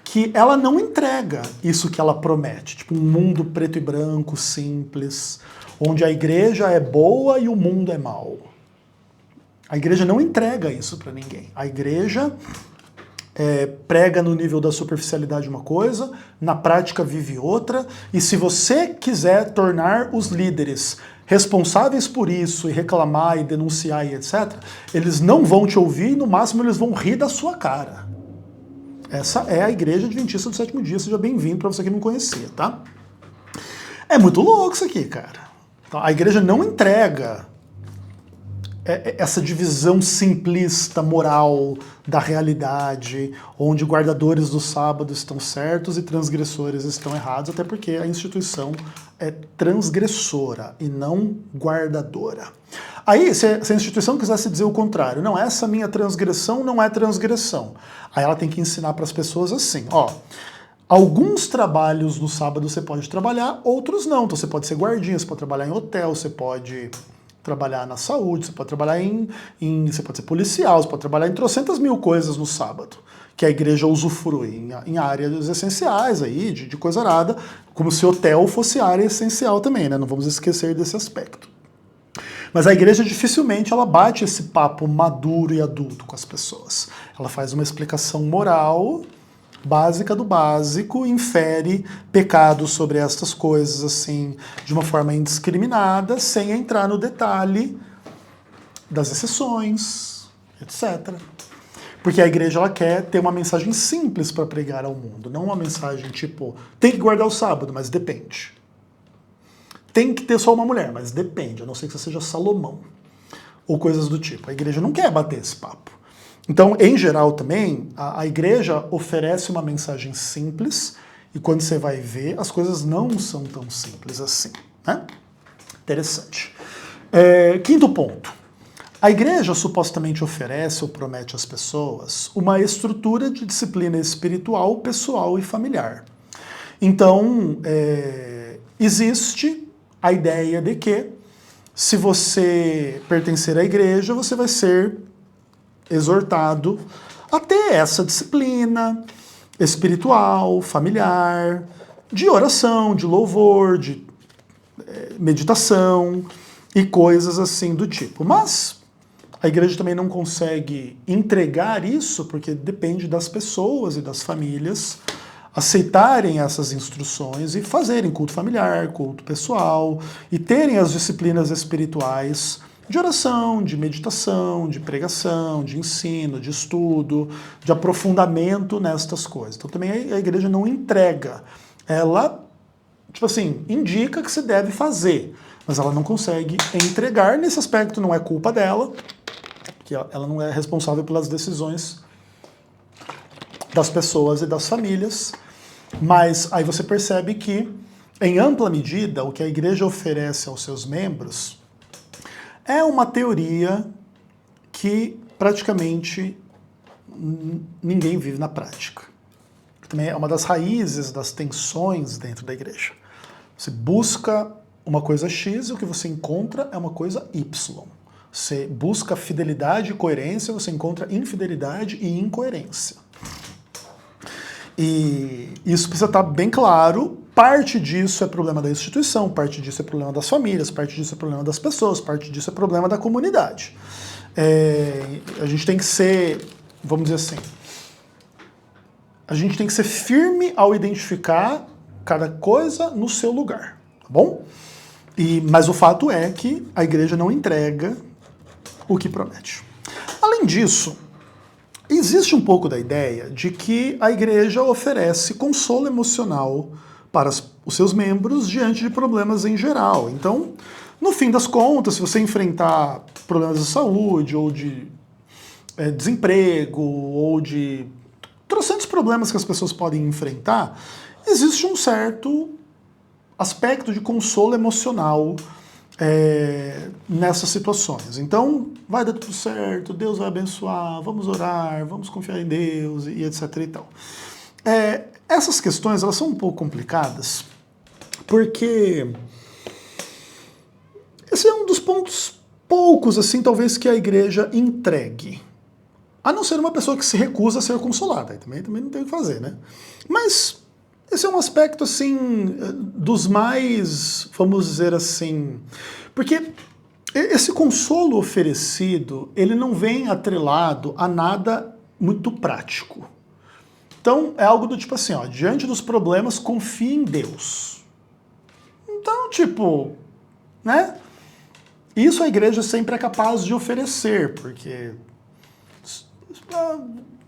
que ela não entrega isso que ela promete. Tipo, um mundo preto e branco, simples, onde a igreja é boa e o mundo é mau. A igreja não entrega isso para ninguém. A igreja prega no nível da superficialidade uma coisa, na prática vive outra, e se você quiser tornar os líderes responsáveis por isso, e reclamar, e denunciar, e etc., eles não vão te ouvir, no máximo eles vão rir da sua cara. Essa é a Igreja Adventista do Sétimo Dia, seja bem-vindo para você que não conhecia, tá? É muito louco isso aqui, cara. Então, a igreja não entrega essa divisão simplista, moral da realidade, onde guardadores do sábado estão certos e transgressores estão errados, até porque a instituição é transgressora e não guardadora. Aí, se a instituição quisesse dizer o contrário, não, essa minha transgressão não é transgressão, aí ela tem que ensinar para as pessoas assim, ó, alguns trabalhos no sábado você pode trabalhar, outros não. Então você pode ser guardinha, você pode trabalhar em hotel, você pode trabalhar na saúde, você pode trabalhar você pode ser policial, você pode trabalhar em trocentas mil coisas no sábado, que a igreja usufrui em áreas essenciais aí, de coisa arada, como se hotel fosse área essencial também, né? Não vamos esquecer desse aspecto. Mas a igreja dificilmente ela bate esse papo maduro e adulto com as pessoas. Ela faz uma explicação moral básica do básico, infere pecados sobre estas coisas assim de uma forma indiscriminada, sem entrar no detalhe das exceções, etc. Porque a igreja ela quer ter uma mensagem simples para pregar ao mundo, não uma mensagem tipo, tem que guardar o sábado, mas depende. Tem que ter só uma mulher, mas depende, a não ser que você seja Salomão, ou coisas do tipo. A igreja não quer bater esse papo. Então, em geral também, a igreja oferece uma mensagem simples e quando você vai ver, as coisas não são tão simples assim, né? Interessante. Quinto ponto. A igreja supostamente oferece ou promete às pessoas uma estrutura de disciplina espiritual, pessoal e familiar. Então, existe a ideia de que se você pertencer à igreja, você vai ser exortado a ter essa disciplina espiritual, familiar, de oração, de louvor, de meditação e coisas assim do tipo. Mas a igreja também não consegue entregar isso porque depende das pessoas e das famílias aceitarem essas instruções e fazerem culto familiar, culto pessoal e terem as disciplinas espirituais de oração, de meditação, de pregação, de ensino, de estudo, de aprofundamento nestas coisas. Então também a igreja não entrega. Ela, tipo assim, indica que se deve fazer, mas ela não consegue entregar. Nesse aspecto não é culpa dela, que ela não é responsável pelas decisões das pessoas e das famílias, mas aí você percebe que, em ampla medida, o que a igreja oferece aos seus membros é uma teoria que praticamente ninguém vive na prática. Também é uma das raízes das tensões dentro da igreja. Você busca uma coisa X e o que você encontra é uma coisa Y. Você busca fidelidade e coerência, você encontra infidelidade e incoerência. E isso precisa estar bem claro. Parte disso é problema da instituição, parte disso é problema das famílias, parte disso é problema das pessoas, parte disso é problema da comunidade. A gente tem que ser, vamos dizer assim, a gente tem que ser firme ao identificar cada coisa no seu lugar, tá bom? Mas o fato é que a igreja não entrega o que promete. Além disso, existe um pouco da ideia de que a igreja oferece consolo emocional para os seus membros diante de problemas em geral. Então, no fim das contas, se você enfrentar problemas de saúde, ou de desemprego, ou de trocentos problemas que as pessoas podem enfrentar, existe um certo aspecto de consolo emocional nessas situações. Então, vai dar tudo certo, Deus vai abençoar, vamos orar, vamos confiar em Deus e etc. e tal. Essas questões elas são um pouco complicadas, porque esse é um dos pontos poucos, assim, talvez, que a igreja entregue. A não ser uma pessoa que se recusa a ser consolada, aí também não tem o que fazer, né? Mas esse é um aspecto, assim, dos mais, vamos dizer assim, porque esse consolo oferecido, ele não vem atrelado a nada muito prático. Então, é algo do tipo assim, ó, diante dos problemas, confie em Deus. Então, tipo, né? Isso a igreja sempre é capaz de oferecer, porque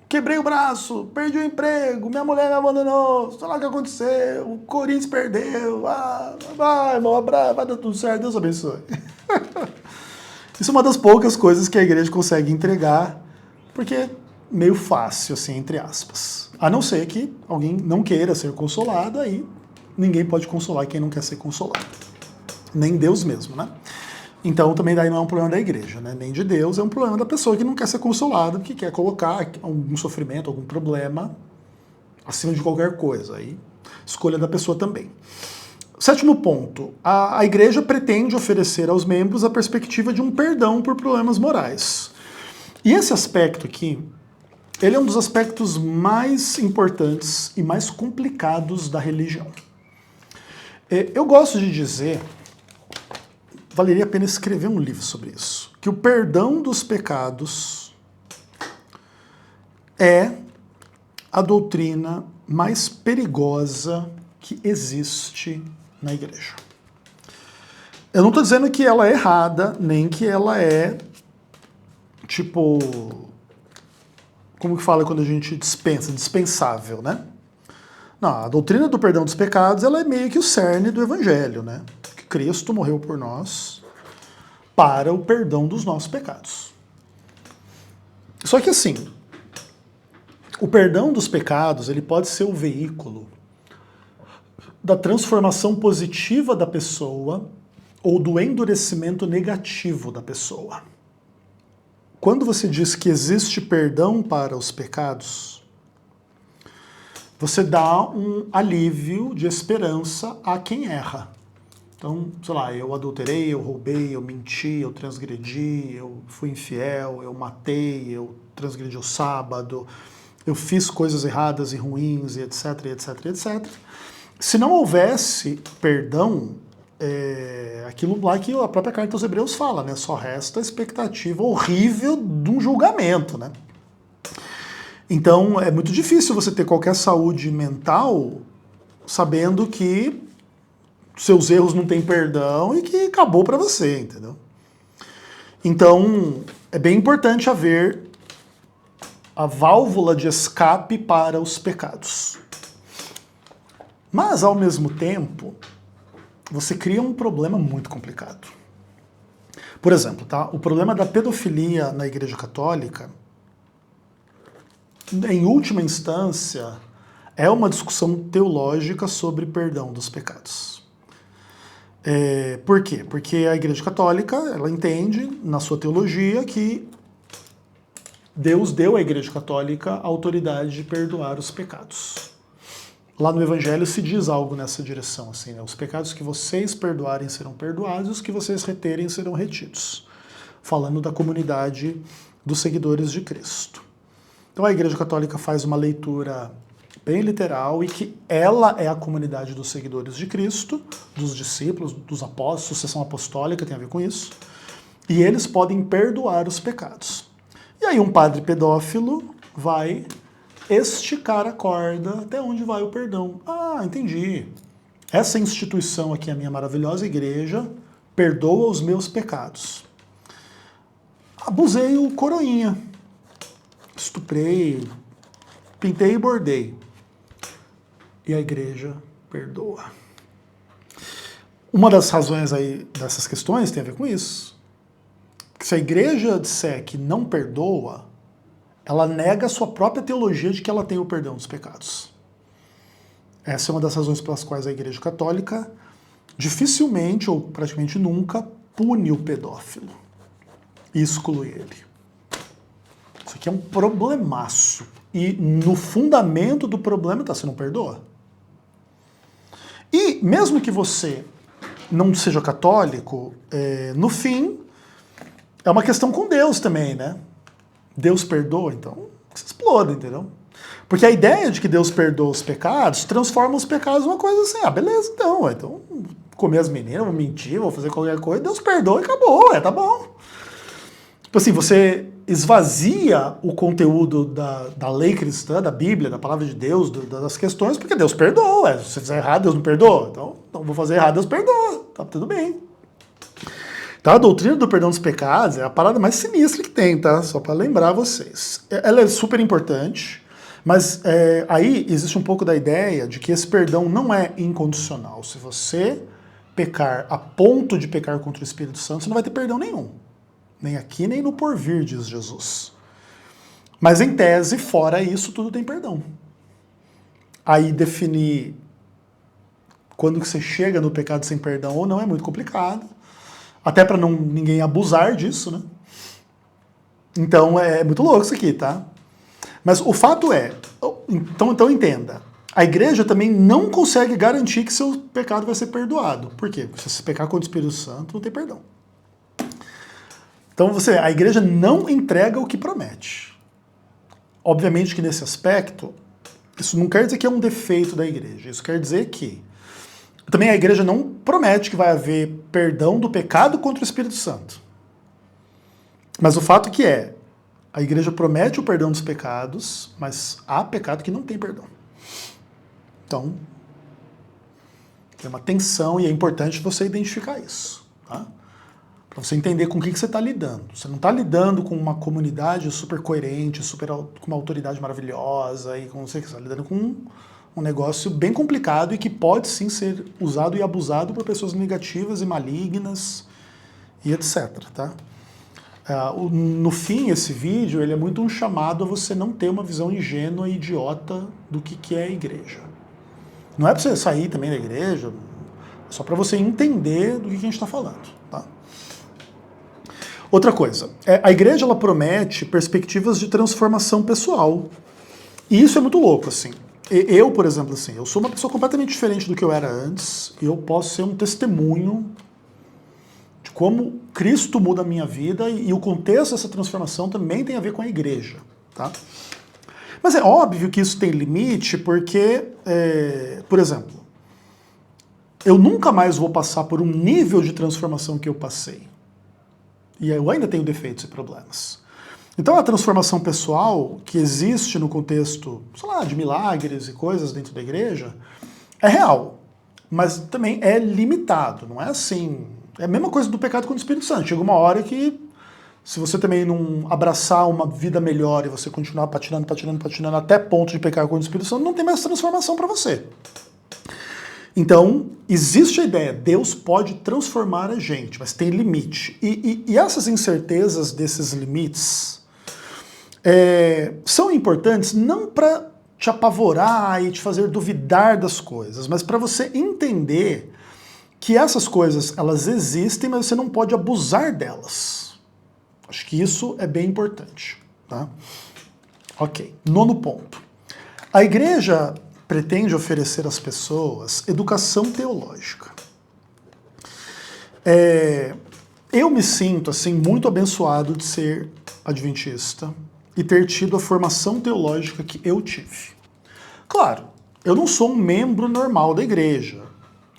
quebrei o braço, perdi o emprego, minha mulher me abandonou, sei lá o que aconteceu, o Corinthians perdeu, vai, irmão, vai dar tudo certo, Deus abençoe. Isso é uma das poucas coisas que a igreja consegue entregar, porque é meio fácil, assim, entre aspas. A não ser que alguém não queira ser consolado, aí ninguém pode consolar quem não quer ser consolado. Nem Deus mesmo, né? Então também daí não é um problema da igreja, né? Nem de Deus, é um problema da pessoa que não quer ser consolada, que quer colocar algum sofrimento, algum problema acima de qualquer coisa. Aí, escolha da pessoa também. Sétimo ponto, a igreja pretende oferecer aos membros a perspectiva de um perdão por problemas morais. E esse aspecto aqui, ele é um dos aspectos mais importantes e mais complicados da religião. Eu gosto de dizer, valeria a pena escrever um livro sobre isso, que o perdão dos pecados é a doutrina mais perigosa que existe na igreja. Eu não estou dizendo que ela é errada, nem que ela é, tipo, como que fala quando a gente dispensa, dispensável, né? Não, a doutrina do perdão dos pecados, ela é meio que o cerne do evangelho, né? Que Cristo morreu por nós para o perdão dos nossos pecados. Só que assim, o perdão dos pecados, ele pode ser o veículo da transformação positiva da pessoa ou do endurecimento negativo da pessoa. Quando você diz que existe perdão para os pecados, você dá um alívio de esperança a quem erra. Então, sei lá, eu adulterei, eu roubei, eu menti, eu transgredi, eu fui infiel, eu matei, eu transgredi o sábado, eu fiz coisas erradas e ruins, e etc, etc, etc. Se não houvesse perdão, aquilo lá que a própria carta aos Hebreus fala, né? Só resta a expectativa horrível de um julgamento, né? Então, é muito difícil você ter qualquer saúde mental sabendo que seus erros não têm perdão e que acabou para você, entendeu? Então, é bem importante haver a válvula de escape para os pecados. Mas, ao mesmo tempo, você cria um problema muito complicado. Por exemplo, tá? O problema da pedofilia na Igreja Católica, em última instância, é uma discussão teológica sobre perdão dos pecados. Por quê? Porque a Igreja Católica, ela entende, na sua teologia, que Deus deu à Igreja Católica a autoridade de perdoar os pecados. Lá no Evangelho se diz algo nessa direção, assim, né? Os pecados que vocês perdoarem serão perdoados, e os que vocês reterem serão retidos. Falando da comunidade dos seguidores de Cristo. Então a Igreja Católica faz uma leitura bem literal e que ela é a comunidade dos seguidores de Cristo, dos discípulos, dos apóstolos, sucessão apostólica tem a ver com isso, e eles podem perdoar os pecados. E aí um padre pedófilo vai esticar a corda até onde vai o perdão. Ah, entendi. Essa instituição aqui, a minha maravilhosa igreja, perdoa os meus pecados. Abusei o coroinha. Estuprei, pintei e bordei. E a igreja perdoa. Uma das razões aí dessas questões tem a ver com isso. Se a igreja disser que não perdoa, ela nega a sua própria teologia de que ela tem o perdão dos pecados. Essa é uma das razões pelas quais a Igreja Católica dificilmente, ou praticamente nunca, pune o pedófilo e exclui ele. Isso aqui é um problemaço. E no fundamento do problema está, você não perdoa. E mesmo que você não seja católico, no fim, é uma questão com Deus também, né? Deus perdoa, então se exploda, entendeu? Porque a ideia de que Deus perdoa os pecados transforma os pecados numa coisa assim, beleza, então comer as meninas, vou mentir, vou fazer qualquer coisa, Deus perdoa e acabou, tá bom. Tipo assim, você esvazia o conteúdo da lei cristã, da Bíblia, da palavra de Deus, das questões, porque Deus perdoa. Se você fizer errado, Deus não perdoa. Então vou fazer errado, Deus perdoa. Tá tudo bem. Tá? A doutrina do perdão dos pecados é a parada mais sinistra que tem, tá? Só para lembrar vocês. Ela é super importante, mas aí existe um pouco da ideia de que esse perdão não é incondicional. Se você pecar a ponto de pecar contra o Espírito Santo, você não vai ter perdão nenhum. Nem aqui, nem no porvir, diz Jesus. Mas em tese, fora isso, tudo tem perdão. Aí definir quando que você chega no pecado sem perdão ou não é muito complicado. Até para ninguém abusar disso, né? Então é muito louco isso aqui, tá? Mas o fato é, então entenda, a igreja também não consegue garantir que seu pecado vai ser perdoado. Por quê? Porque se você pecar contra o Espírito Santo, não tem perdão. Então a igreja não entrega o que promete. Obviamente que nesse aspecto, isso não quer dizer que é um defeito da igreja. Isso quer dizer que também a igreja não promete que vai haver perdão do pecado contra o Espírito Santo. Mas o fato que a igreja promete o perdão dos pecados, mas há pecado que não tem perdão. Então, tem uma tensão e é importante você identificar isso, tá? Para você entender com o que você está lidando. Você não está lidando com uma comunidade super coerente, com uma autoridade maravilhosa, e com, você está lidando com um negócio bem complicado e que pode sim ser usado e abusado por pessoas negativas e malignas e etc. Tá? No fim, esse vídeo ele é muito um chamado a você não ter uma visão ingênua e idiota do que é a igreja. Não é para você sair também da igreja, é só para você entender do que a gente está falando. Tá? Outra coisa, a igreja ela promete perspectivas de transformação pessoal. E isso é muito louco, assim. Eu, por exemplo, assim, eu sou uma pessoa completamente diferente do que eu era antes, e eu posso ser um testemunho de como Cristo muda a minha vida, e o contexto dessa transformação também tem a ver com a igreja. Tá? Mas é óbvio que isso tem limite, porque, por exemplo, eu nunca mais vou passar por um nível de transformação que eu passei. E eu ainda tenho defeitos e problemas. Então a transformação pessoal que existe no contexto, sei lá, de milagres e coisas dentro da igreja, é real, mas também é limitado, não é assim. É a mesma coisa do pecado contra o Espírito Santo. Chega uma hora que, se você também não abraçar uma vida melhor e você continuar patinando até ponto de pecar contra o Espírito Santo, não tem mais transformação para você. Então, existe a ideia, Deus pode transformar a gente, mas tem limite. E essas incertezas desses limites são importantes não para te apavorar e te fazer duvidar das coisas, mas para você entender que essas coisas, elas existem, mas você não pode abusar delas. Acho que isso é bem importante. Tá? Ok, 9º ponto. A igreja pretende oferecer às pessoas educação teológica. Eu me sinto assim muito abençoado de ser adventista e ter tido a formação teológica que eu tive. Claro, eu não sou um membro normal da igreja.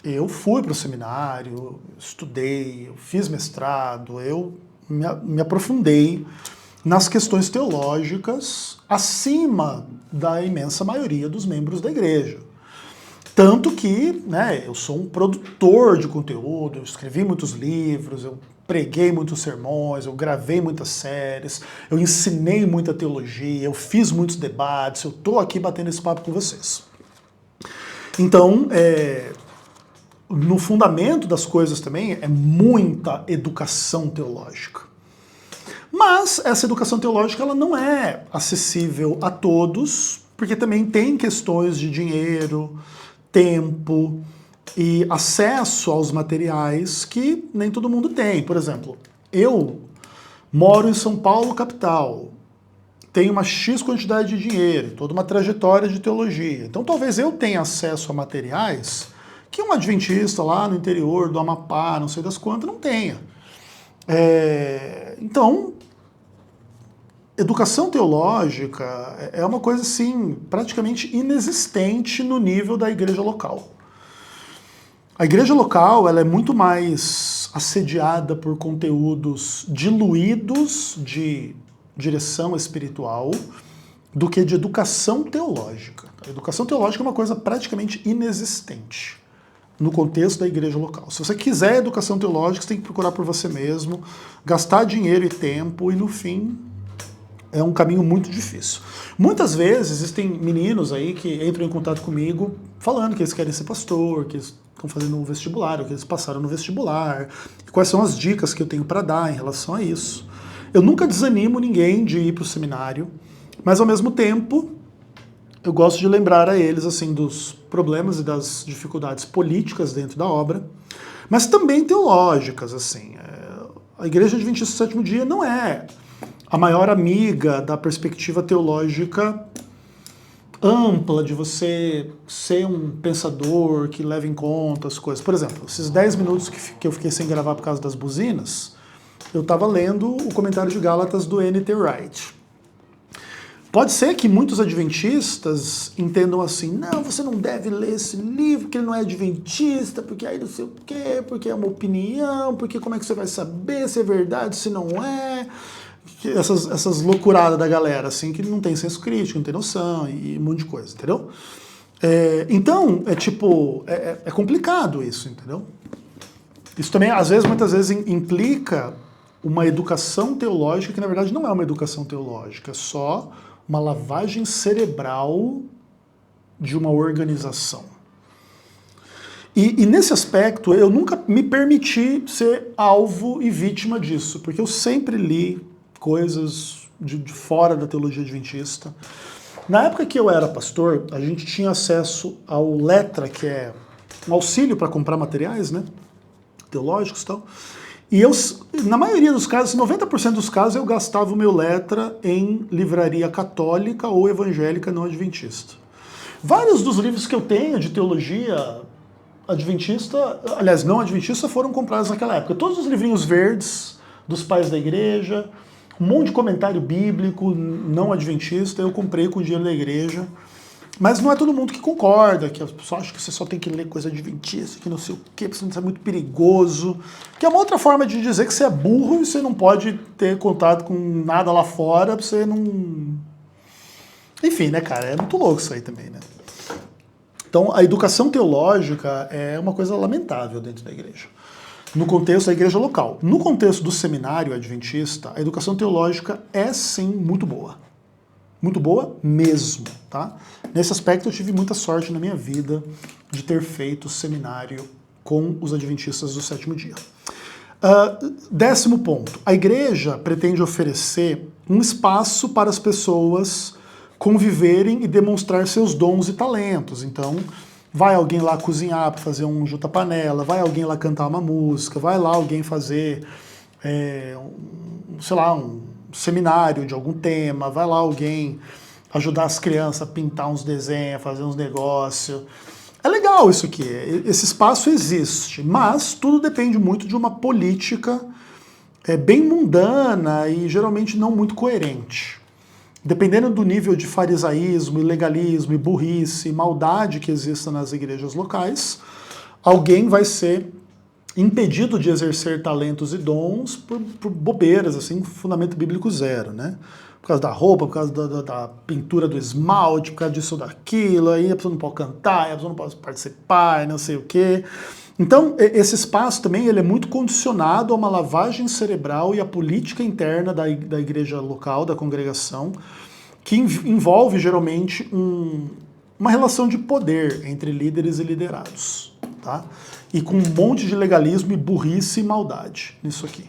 Eu fui para o seminário, estudei, eu fiz mestrado, eu me aprofundei nas questões teológicas acima da imensa maioria dos membros da igreja. Tanto que eu sou um produtor de conteúdo, eu escrevi muitos livros, eu preguei muitos sermões, eu gravei muitas séries, eu ensinei muita teologia, eu fiz muitos debates, eu estou aqui batendo esse papo com vocês. Então, no fundamento das coisas também é muita educação teológica. Mas essa educação teológica ela não é acessível a todos, porque também tem questões de dinheiro, tempo e acesso aos materiais que nem todo mundo tem. Por exemplo, eu moro em São Paulo, capital, tenho uma X quantidade de dinheiro, toda uma trajetória de teologia. Então talvez eu tenha acesso a materiais que um adventista lá no interior do Amapá, não sei das quantas, não tenha. Então, educação teológica é uma coisa assim, praticamente inexistente no nível da igreja local. A igreja local ela é muito mais assediada por conteúdos diluídos de direção espiritual do que de educação teológica. A educação teológica é uma coisa praticamente inexistente no contexto da igreja local. Se você quiser educação teológica, você tem que procurar por você mesmo, gastar dinheiro e tempo, e no fim é um caminho muito difícil. Muitas vezes existem meninos aí que entram em contato comigo falando que eles querem ser pastor, que eles estão fazendo um vestibular, ou que eles passaram no vestibular, e quais são as dicas que eu tenho para dar em relação a isso. Eu nunca desanimo ninguém de ir para o seminário, mas ao mesmo tempo eu gosto de lembrar a eles assim dos problemas e das dificuldades políticas dentro da obra, mas também teológicas. Assim. A Igreja Adventista do Sétimo Dia não é a maior amiga da perspectiva teológica ampla de você ser um pensador que leva em conta as coisas. Por exemplo, esses 10 minutos que eu fiquei sem gravar por causa das buzinas, eu estava lendo o comentário de Gálatas do N.T. Wright. Pode ser que muitos adventistas entendam assim, não, você não deve ler esse livro, porque ele não é adventista, porque aí não sei o quê, porque é uma opinião, porque como é que você vai saber se é verdade, se não é... Essas loucuradas da galera, assim, que não tem senso crítico, não tem noção e um monte de coisa, entendeu? Então, é complicado isso, entendeu? Isso também, às vezes, muitas vezes, implica uma educação teológica que, na verdade, não é uma educação teológica, é só uma lavagem cerebral de uma organização. E nesse aspecto, eu nunca me permiti ser alvo e vítima disso, porque eu sempre li coisas de fora da teologia adventista. Na época que eu era pastor, a gente tinha acesso ao Letra, que é um auxílio para comprar materiais, né, teológicos e tal. E eu, na maioria dos casos, 90% dos casos, eu gastava o meu Letra em livraria católica ou evangélica não adventista. Vários dos livros que eu tenho de teologia adventista, aliás, não adventista, foram comprados naquela época. Todos os livrinhos verdes dos pais da igreja, um monte de comentário bíblico não adventista, eu comprei com o dinheiro da igreja. Mas não é todo mundo que concorda, que as pessoas acham que você só tem que ler coisa adventista, que não sei o quê, porque isso é muito perigoso. Que é uma outra forma de dizer que você é burro e você não pode ter contato com nada lá fora, pra você não... Enfim, né, cara, é muito louco isso aí também, né? Então, a educação teológica é uma coisa lamentável dentro da igreja. No contexto da igreja local. No contexto do seminário adventista, a educação teológica é, sim, muito boa. Muito boa mesmo, tá? Nesse aspecto eu tive muita sorte na minha vida de ter feito seminário com os adventistas do sétimo dia. 10º ponto. A igreja pretende oferecer um espaço para as pessoas conviverem e demonstrar seus dons e talentos. Então, vai alguém lá cozinhar para fazer um junta-panela, vai alguém lá cantar uma música, vai lá alguém fazer, sei lá, um seminário de algum tema, vai lá alguém ajudar as crianças a pintar uns desenhos, a fazer uns negócios. É legal isso aqui, esse espaço existe, mas tudo depende muito de uma política bem mundana e geralmente não muito coerente. Dependendo do nível de farisaísmo, legalismo, burrice, maldade que exista nas igrejas locais, alguém vai ser impedido de exercer talentos e dons por bobeiras, assim, fundamento bíblico zero, né? Por causa da roupa, por causa da pintura do esmalte, por causa disso ou daquilo, aí a pessoa não pode cantar, a pessoa não pode participar, não sei o quê. Então, esse espaço também ele é muito condicionado a uma lavagem cerebral e a política interna da igreja local, da congregação, que envolve geralmente uma relação de poder entre líderes e liderados, tá? E com um monte de legalismo e burrice e maldade nisso aqui.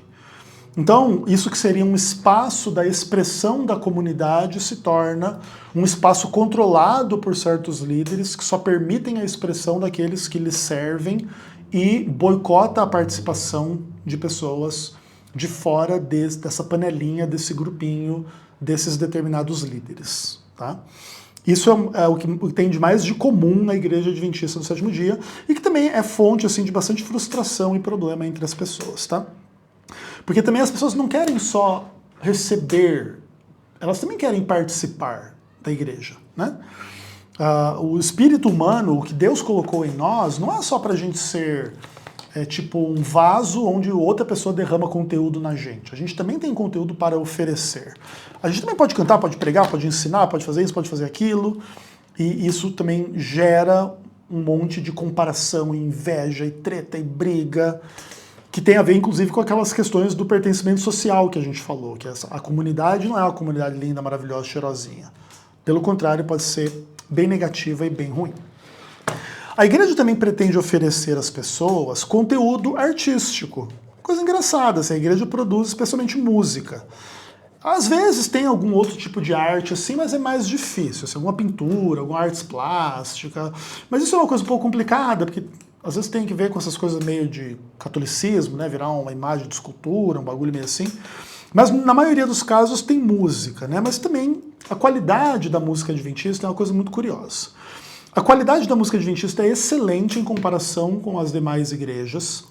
Então, isso que seria um espaço da expressão da comunidade se torna um espaço controlado por certos líderes que só permitem a expressão daqueles que lhes servem e boicota a participação de pessoas de fora dessa panelinha, desse grupinho, desses determinados líderes, tá? Isso é o que tem de mais de comum na Igreja Adventista do Sétimo Dia e que também é fonte assim, de bastante frustração e problema entre as pessoas, tá? Porque também as pessoas não querem só receber, elas também querem participar da igreja, né? O espírito humano, o que Deus colocou em nós, não é só para a gente ser tipo um vaso onde outra pessoa derrama conteúdo na gente. A gente também tem conteúdo para oferecer. A gente também pode cantar, pode pregar, pode ensinar, pode fazer isso, pode fazer aquilo. E isso também gera um monte de comparação, inveja, e treta, e briga, que tem a ver, inclusive, com aquelas questões do pertencimento social que a gente falou, que a comunidade não é uma comunidade linda, maravilhosa, cheirosinha. Pelo contrário, pode ser bem negativa e bem ruim. A igreja também pretende oferecer às pessoas conteúdo artístico. Coisa engraçada, assim, a igreja produz especialmente música. Às vezes tem algum outro tipo de arte assim, mas é mais difícil, assim, alguma pintura, alguma arte plástica. Mas isso é uma coisa um pouco complicada, porque às vezes tem que ver com essas coisas meio de catolicismo, né, virar uma imagem de escultura, um bagulho meio assim. Mas na maioria dos casos tem música, né? Mas também a qualidade da música adventista é uma coisa muito curiosa. A qualidade da música adventista é excelente em comparação com as demais igrejas,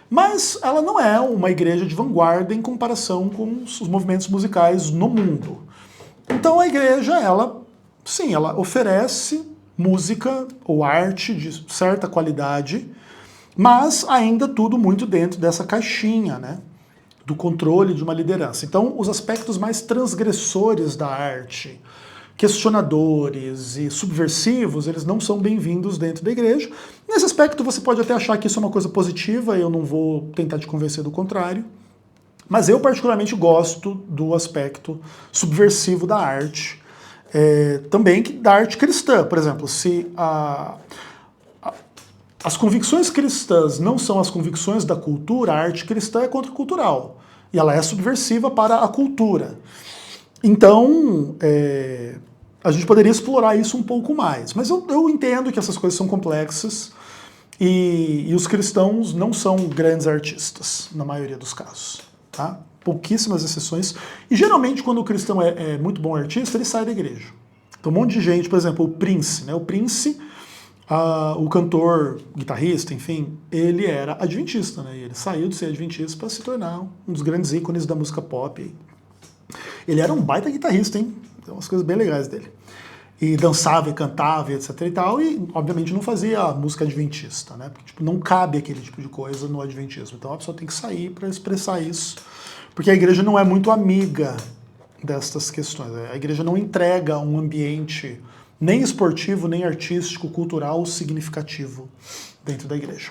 mas ela não é uma igreja de vanguarda em comparação com os movimentos musicais no mundo. Então a igreja, sim, ela oferece música ou arte de certa qualidade, mas ainda tudo muito dentro dessa caixinha, né, do controle de uma liderança. Então os aspectos mais transgressores da arte, questionadores e subversivos, eles não são bem-vindos dentro da igreja. Nesse aspecto, você pode até achar que isso é uma coisa positiva, eu não vou tentar te convencer do contrário, mas eu particularmente gosto do aspecto subversivo da arte, também da arte cristã. Por exemplo, se as convicções cristãs não são as convicções da cultura, a arte cristã é contracultural, e ela é subversiva para a cultura. Então, a gente poderia explorar isso um pouco mais. Mas eu entendo que essas coisas são complexas e os cristãos não são grandes artistas, na maioria dos casos. Tá? Pouquíssimas exceções. E geralmente, quando o cristão é muito bom artista, ele sai da igreja. Então, um monte de gente, por exemplo, o Prince, né? O Prince, o cantor, guitarrista, enfim, ele era adventista, né? E ele saiu de ser adventista para se tornar um dos grandes ícones da música pop. Ele era um baita guitarrista, hein? Tem umas coisas bem legais dele. E dançava e cantava, etc e tal, e obviamente não fazia música adventista, né? Porque tipo, não cabe aquele tipo de coisa no adventismo. Então a pessoa tem que sair para expressar isso, porque a igreja não é muito amiga destas questões. A igreja não entrega um ambiente nem esportivo, nem artístico, cultural significativo dentro da igreja.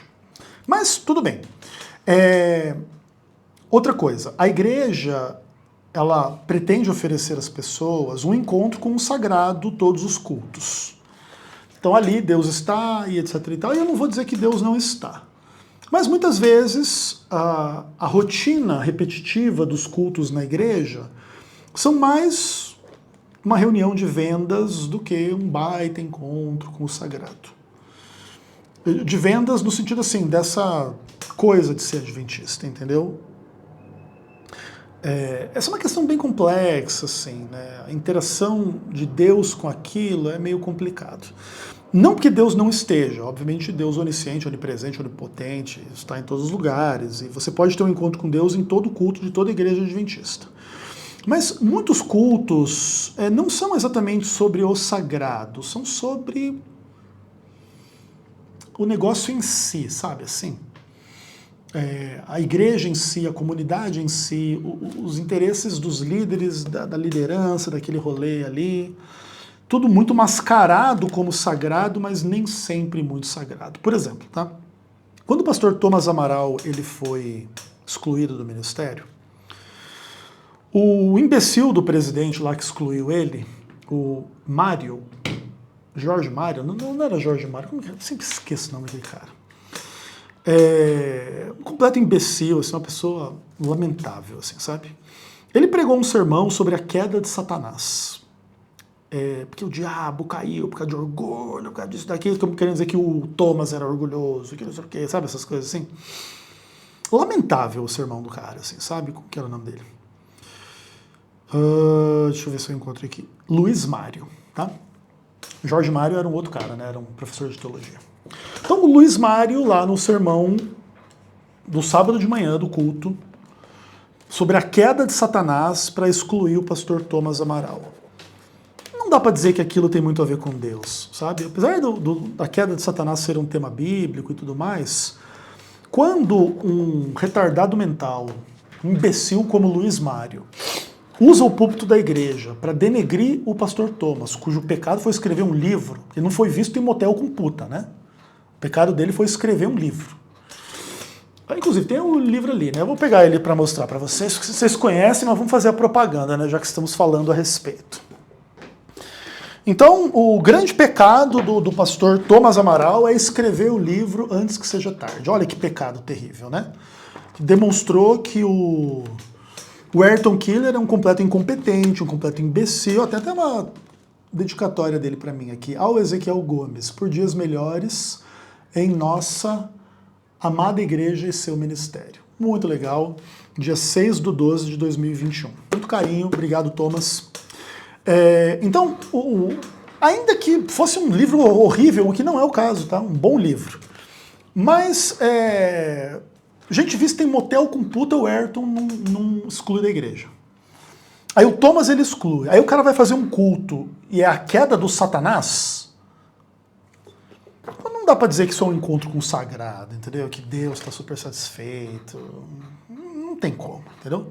Mas tudo bem. Outra coisa, a igreja, ela pretende oferecer às pessoas um encontro com o sagrado todos os cultos. Então ali Deus está e etc e tal, e eu não vou dizer que Deus não está. Mas muitas vezes a rotina repetitiva dos cultos na igreja são mais uma reunião de vendas do que um baita encontro com o sagrado. De vendas no sentido assim, dessa coisa de ser adventista, entendeu? Essa é uma questão bem complexa, assim, né? A interação de Deus com aquilo é meio complicado. Não porque Deus não esteja, obviamente Deus é onisciente, onipresente, onipotente, está em todos os lugares, e você pode ter um encontro com Deus em todo culto de toda igreja adventista. Mas muitos cultos não são exatamente sobre o sagrado, são sobre o negócio em si, sabe assim? A igreja em si, a comunidade em si, os interesses dos líderes, da liderança, daquele rolê ali, tudo muito mascarado como sagrado, mas nem sempre muito sagrado. Por exemplo, tá? Quando o pastor Thomas Amaral ele foi excluído do ministério, o imbecil do presidente lá que excluiu ele, o Mário, Jorge Mário, não era Jorge Mário, eu sempre esqueço o nome daquele cara. Um completo imbecil, assim, uma pessoa lamentável, assim, sabe? Ele pregou um sermão sobre a queda de Satanás. Porque o diabo caiu por causa de orgulho, por causa disso, daquilo, querendo dizer que o Thomas era orgulhoso, que não sei o quê, sabe? Essas coisas assim. Lamentável o sermão do cara, assim, sabe? Como que era o nome dele? Deixa eu ver se eu encontro aqui. Luiz Mário, tá? Jorge Mário era um outro cara, né? Era um professor de teologia. Então o Luiz Mário, lá no sermão do sábado de manhã do culto, sobre a queda de Satanás para excluir o pastor Thomas Amaral. não dá para dizer que aquilo tem muito a ver com Deus, sabe? Apesar da queda de Satanás ser um tema bíblico e tudo mais, quando um retardado mental, um imbecil como Luiz Mário, usa o púlpito da igreja para denegrir o pastor Thomas, cujo pecado foi escrever um livro, ele não foi visto em motel com puta, né? O pecado dele foi escrever um livro. Inclusive, tem um livro ali, né? Eu vou pegar ele para mostrar para vocês, que vocês conhecem, mas vamos fazer a propaganda, né? Já que estamos falando a respeito. Então, o grande pecado do pastor Thomas Amaral é escrever o livro antes que seja tarde. Olha que pecado terrível, né? Demonstrou que o Ayrton Killer é um completo incompetente, um completo imbecil. Até tem uma dedicatória dele para mim aqui. Ao Ezequiel Gomes, por dias melhores em nossa amada igreja e seu ministério. Muito legal. Dia 6/12 de 2021. Muito carinho. Obrigado, Thomas. Então, ainda que fosse um livro horrível, o que não é o caso, tá? Um bom livro. Mas, gente vista em motel com puta, o Ayrton não exclui da igreja. Aí o Thomas, ele exclui. Aí o cara vai fazer um culto e é a queda do Satanás. Não dá pra dizer que isso é um encontro com o sagrado, entendeu? Que Deus está super satisfeito. Não tem como, entendeu?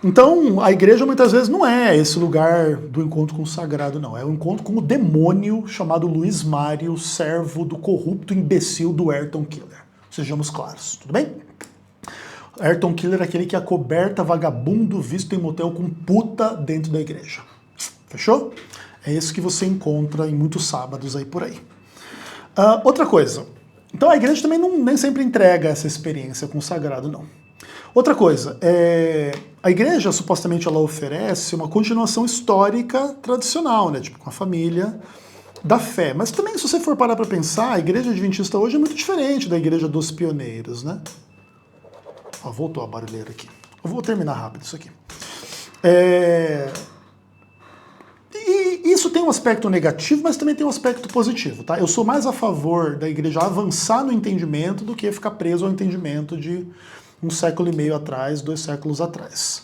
Então, a igreja muitas vezes não é esse lugar do encontro com o sagrado, não. É um encontro com o demônio chamado Luiz Mário, servo do corrupto imbecil do Ayrton Killer. Sejamos claros, tudo bem? Ayrton Killer é aquele que acoberta vagabundo visto em motel com puta dentro da igreja. Fechou? É isso que você encontra em muitos sábados aí por aí. Outra coisa. Então a igreja também nem sempre entrega essa experiência com o sagrado, não. Outra coisa, a igreja supostamente ela oferece uma continuação histórica tradicional, né? Tipo com a família da fé. Mas também, se você for parar para pensar, a igreja adventista hoje é muito diferente da igreja dos pioneiros, né? Voltou a barulheira aqui. Eu vou terminar rápido isso aqui. E isso tem um aspecto negativo, mas também tem um aspecto positivo, tá? Eu sou mais a favor da igreja avançar no entendimento do que ficar preso ao entendimento de 1,5 século atrás, 2 séculos atrás.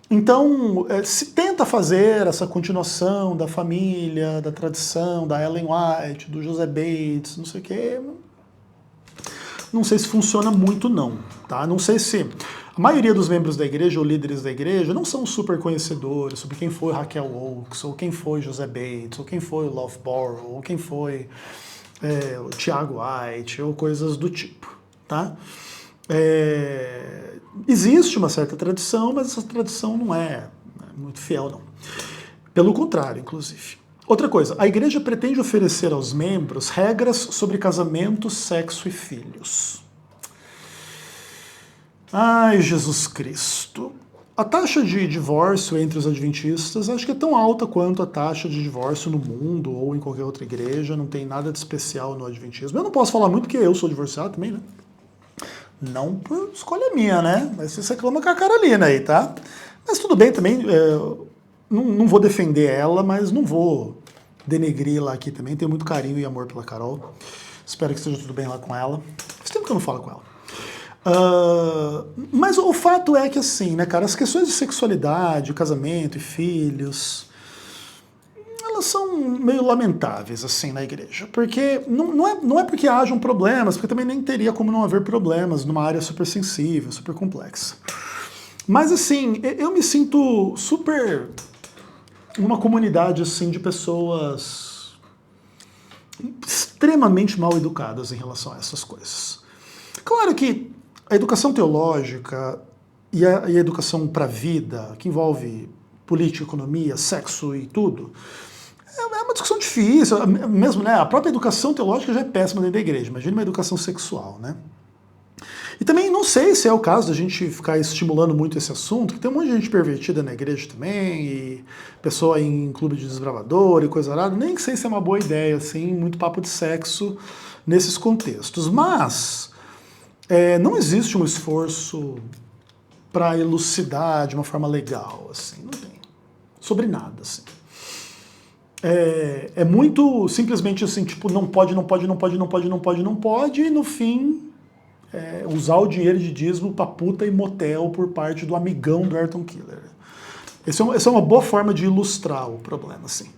Então, se tenta fazer essa continuação da família, da tradição, da Ellen White, do José Bates, não sei o quê, não sei se funciona muito não, tá? Não sei se... A maioria dos membros da igreja ou líderes da igreja não são super conhecedores sobre quem foi Raquel Oakes, ou quem foi José Bates, ou quem foi o Loughborough, ou quem foi o Tiago White, ou coisas do tipo, tá? Existe uma certa tradição, mas essa tradição não é muito fiel, não. Pelo contrário, inclusive. Outra coisa, a igreja pretende oferecer aos membros regras sobre casamento, sexo e filhos. Ai, Jesus Cristo. A taxa de divórcio entre os adventistas acho que é tão alta quanto a taxa de divórcio no mundo ou em qualquer outra igreja, não tem nada de especial no adventismo. Eu não posso falar muito porque eu sou divorciado também, né? Não por escolha minha, né? Mas você reclama com a Carolina aí, tá? Mas tudo bem também, não vou defender ela, mas não vou denegri-la aqui também. Tenho muito carinho e amor pela Carol. Espero que esteja tudo bem lá com ela. Faz tempo que eu não falo com ela. Mas o fato é que assim, né, cara, as questões de sexualidade, casamento e filhos, elas são meio lamentáveis assim na igreja, porque não é porque hajam problemas, porque também nem teria como não haver problemas numa área super sensível, super complexa. Mas assim, eu me sinto super numa comunidade assim de pessoas extremamente mal educadas em relação a essas coisas. Claro que a educação teológica e a educação para a vida, que envolve política, economia, sexo e tudo, é uma discussão difícil. Mesmo, né, a própria educação teológica já é péssima dentro da igreja. Imagina uma educação sexual, né? E também não sei se é o caso da gente ficar estimulando muito esse assunto, que tem um monte de gente pervertida na igreja também, e pessoa em clube de desbravador e coisa arada. Nem sei se é uma boa ideia, assim, muito papo de sexo nesses contextos. Mas... não existe um esforço para elucidar de uma forma legal, assim, não tem. Sobre nada, assim. É muito simplesmente assim, tipo, não pode, e no fim, usar o dinheiro de dízimo pra puta e motel por parte do amigão do Ayrton Killer. Essa é uma boa forma de ilustrar o problema, assim.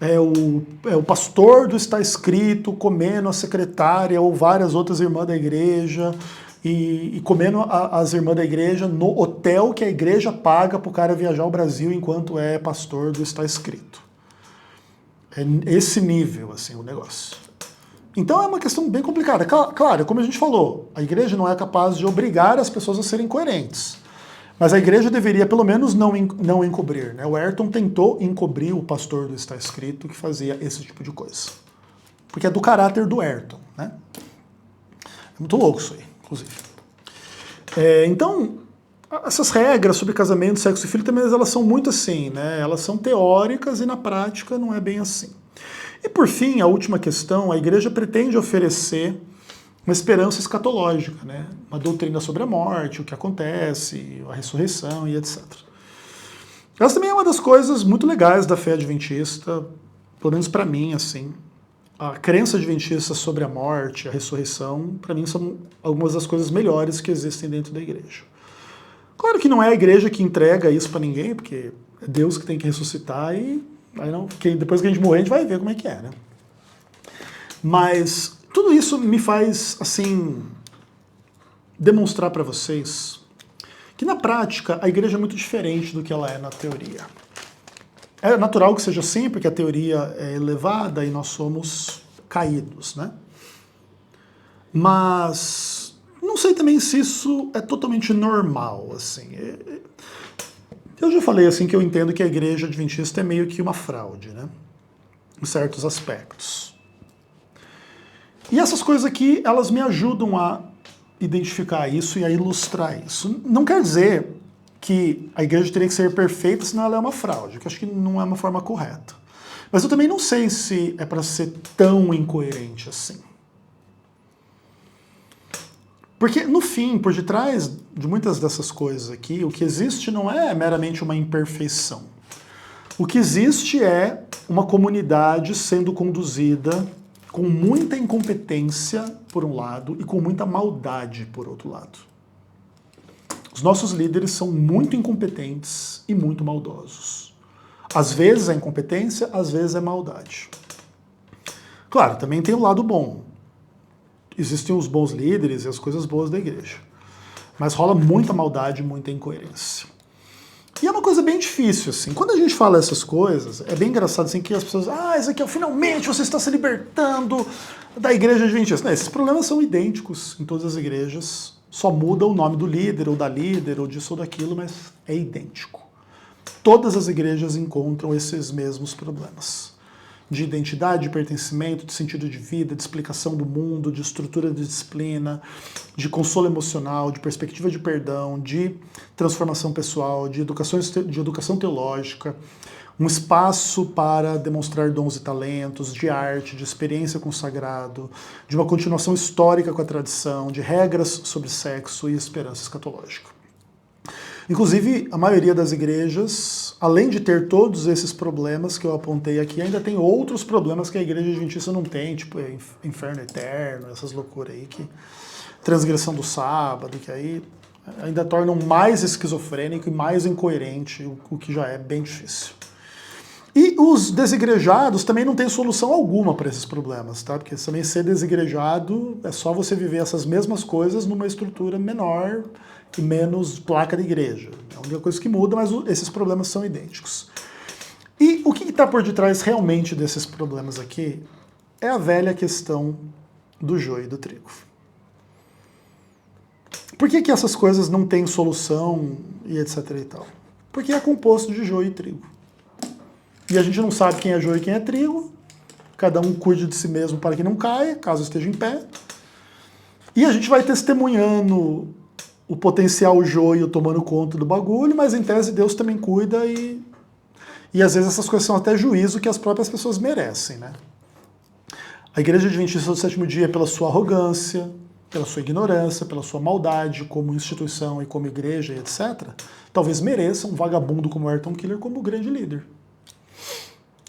é o pastor do está escrito comendo a secretária ou várias outras irmãs da igreja e comendo as irmãs da igreja no hotel que a igreja paga para o cara viajar ao Brasil enquanto é pastor do está escrito. É esse nível, assim, o negócio. Então é uma questão bem complicada. Claro, como a gente falou, a igreja não é capaz de obrigar as pessoas a serem coerentes. Mas a igreja deveria, pelo menos, não encobrir. Né? O Ayrton tentou encobrir o pastor do Está Escrito que fazia esse tipo de coisa. Porque é do caráter do Ayrton. Né? É muito louco isso aí, inclusive. Então, essas regras sobre casamento, sexo e filho também elas são muito assim. Né? Elas são teóricas e na prática não é bem assim. E por fim, a última questão, a igreja pretende oferecer uma esperança escatológica, né? Uma doutrina sobre a morte, o que acontece, a ressurreição e etc. Essa também é uma das coisas muito legais da fé adventista, pelo menos para mim, assim. A crença adventista sobre a morte, a ressurreição, para mim são algumas das coisas melhores que existem dentro da igreja. Claro que não é a igreja que entrega isso para ninguém, porque é Deus que tem que ressuscitar e aí não, depois que a gente morrer a gente vai ver como é que é, né? Mas tudo isso me faz, assim, demonstrar para vocês que na prática a igreja é muito diferente do que ela é na teoria. É natural que seja assim, porque a teoria é elevada e nós somos caídos, né? Mas não sei também se isso é totalmente normal, assim. Eu já falei assim que eu entendo que a igreja adventista é meio que uma fraude, né? Em certos aspectos. E essas coisas aqui, elas me ajudam a identificar isso e a ilustrar isso. Não quer dizer que a igreja teria que ser perfeita, senão ela é uma fraude, que eu acho que não é uma forma correta. Mas eu também não sei se é para ser tão incoerente assim. Porque, no fim, por detrás de muitas dessas coisas aqui, o que existe não é meramente uma imperfeição. O que existe é uma comunidade sendo conduzida com muita incompetência, por um lado, e com muita maldade, por outro lado. Os nossos líderes são muito incompetentes e muito maldosos. Às vezes é incompetência, às vezes é maldade. Claro, também tem o lado bom. Existem os bons líderes e as coisas boas da igreja. Mas rola muita maldade e muita incoerência. E é uma coisa bem difícil, assim. Quando a gente fala essas coisas, é bem engraçado, assim, que as pessoas... Ezequiel, finalmente você está se libertando da igreja adventista. Não, esses problemas são idênticos em todas as igrejas. Só muda o nome do líder, ou da líder, ou disso ou daquilo, mas é idêntico. Todas as igrejas encontram esses mesmos problemas. De identidade, de pertencimento, de sentido de vida, de explicação do mundo, de estrutura de disciplina, de consolo emocional, de perspectiva de perdão, de transformação pessoal, de educação teológica, um espaço para demonstrar dons e talentos, de arte, de experiência com o sagrado, de uma continuação histórica com a tradição, de regras sobre sexo e esperança escatológica. Inclusive, a maioria das igrejas, além de ter todos esses problemas que eu apontei aqui, ainda tem outros problemas que a igreja adventista não tem, tipo inferno eterno, essas loucuras aí, que transgressão do sábado, que aí ainda tornam mais esquizofrênico e mais incoerente, o que já é bem difícil. E os desigrejados também não têm solução alguma para esses problemas, tá? Porque também ser desigrejado é só você viver essas mesmas coisas numa estrutura menor e menos placa de igreja. É a única coisa que muda, mas esses problemas são idênticos. E o que está por detrás realmente desses problemas aqui é a velha questão do joio e do trigo. Por que essas coisas não têm solução e etc e tal? Porque é composto de joio e trigo. E a gente não sabe quem é joio e quem é trigo. Cada um cuide de si mesmo para que não caia, caso esteja em pé. E a gente vai testemunhando o potencial joio tomando conta do bagulho, mas em tese Deus também cuida e às vezes essas coisas são até juízo que as próprias pessoas merecem, né? A Igreja Adventista do Sétimo Dia, pela sua arrogância, pela sua ignorância, pela sua maldade como instituição e como igreja e etc., talvez mereça um vagabundo como Ayrton Keeler como grande líder.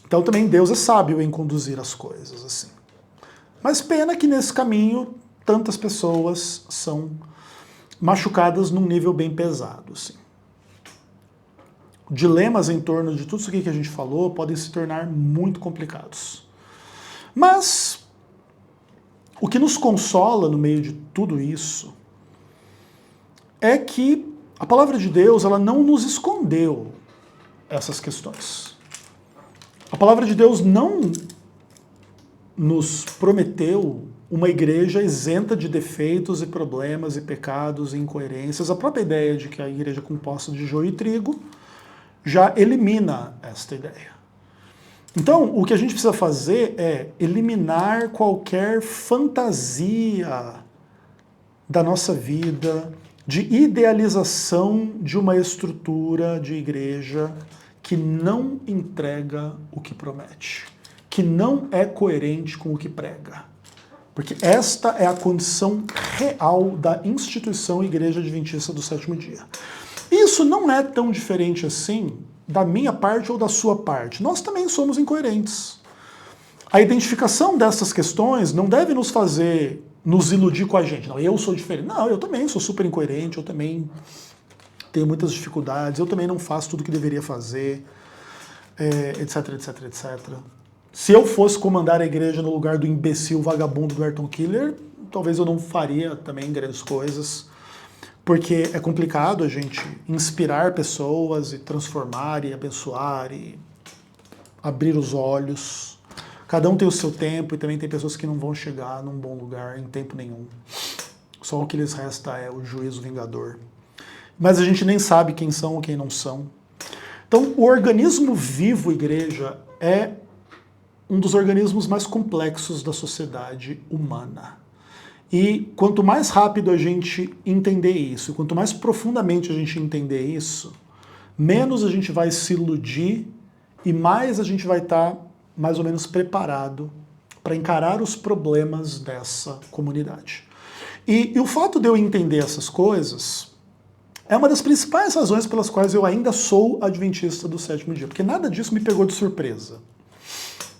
Então também Deus é sábio em conduzir as coisas, assim. Mas pena que nesse caminho tantas pessoas são machucadas num nível bem pesado, assim. dilemas em torno de tudo isso aqui que a gente falou podem se tornar muito complicados. Mas o que nos consola no meio de tudo isso é que a palavra de Deus, ela não nos escondeu essas questões. A palavra de Deus não nos prometeu uma igreja isenta de defeitos e problemas e pecados e incoerências. A própria ideia de que a igreja é composta de joio e trigo já elimina esta ideia. Então, o que a gente precisa fazer é eliminar qualquer fantasia da nossa vida de idealização de uma estrutura de igreja que não entrega o que promete, que não é coerente com o que prega. Porque esta é a condição real da instituição Igreja Adventista do Sétimo Dia. Isso não é tão diferente assim da minha parte ou da sua parte. Nós também somos incoerentes. A identificação dessas questões não deve nos fazer nos iludir com a gente. Não, eu sou diferente. Não, eu também sou super incoerente, eu também tenho muitas dificuldades, eu também não faço tudo o que deveria fazer, etc, etc, etc. Se eu fosse comandar a igreja no lugar do imbecil vagabundo do Ayrton Killer, talvez eu não faria também grandes coisas, porque é complicado a gente inspirar pessoas e transformar e abençoar e abrir os olhos. Cada um tem o seu tempo e também tem pessoas que não vão chegar num bom lugar em tempo nenhum. Só o que lhes resta é o juízo vingador. Mas a gente nem sabe quem são ou quem não são. Então, o organismo vivo, igreja, é um dos organismos mais complexos da sociedade humana. E quanto mais rápido a gente entender isso, quanto mais profundamente a gente entender isso, menos a gente vai se iludir e mais a gente vai estar mais ou menos preparado para encarar os problemas dessa comunidade. E o fato de eu entender essas coisas é uma das principais razões pelas quais eu ainda sou adventista do sétimo dia, porque nada disso me pegou de surpresa.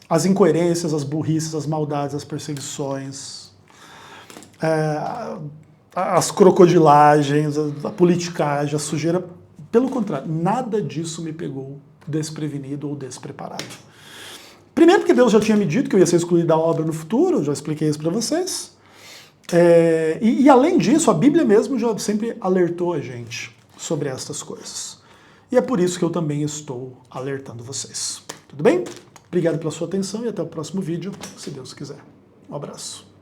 As incoerências, as burrices, as maldades, as perseguições, as crocodilagens, a politicagem, a sujeira. Pelo contrário, nada disso me pegou desprevenido ou despreparado. Primeiro porque Deus já tinha me dito que eu ia ser excluído da obra no futuro, já expliquei isso para vocês. E além disso, a Bíblia mesmo já sempre alertou a gente sobre estas coisas. E é por isso que eu também estou alertando vocês. Tudo bem? Obrigado pela sua atenção e até o próximo vídeo, se Deus quiser. Um abraço.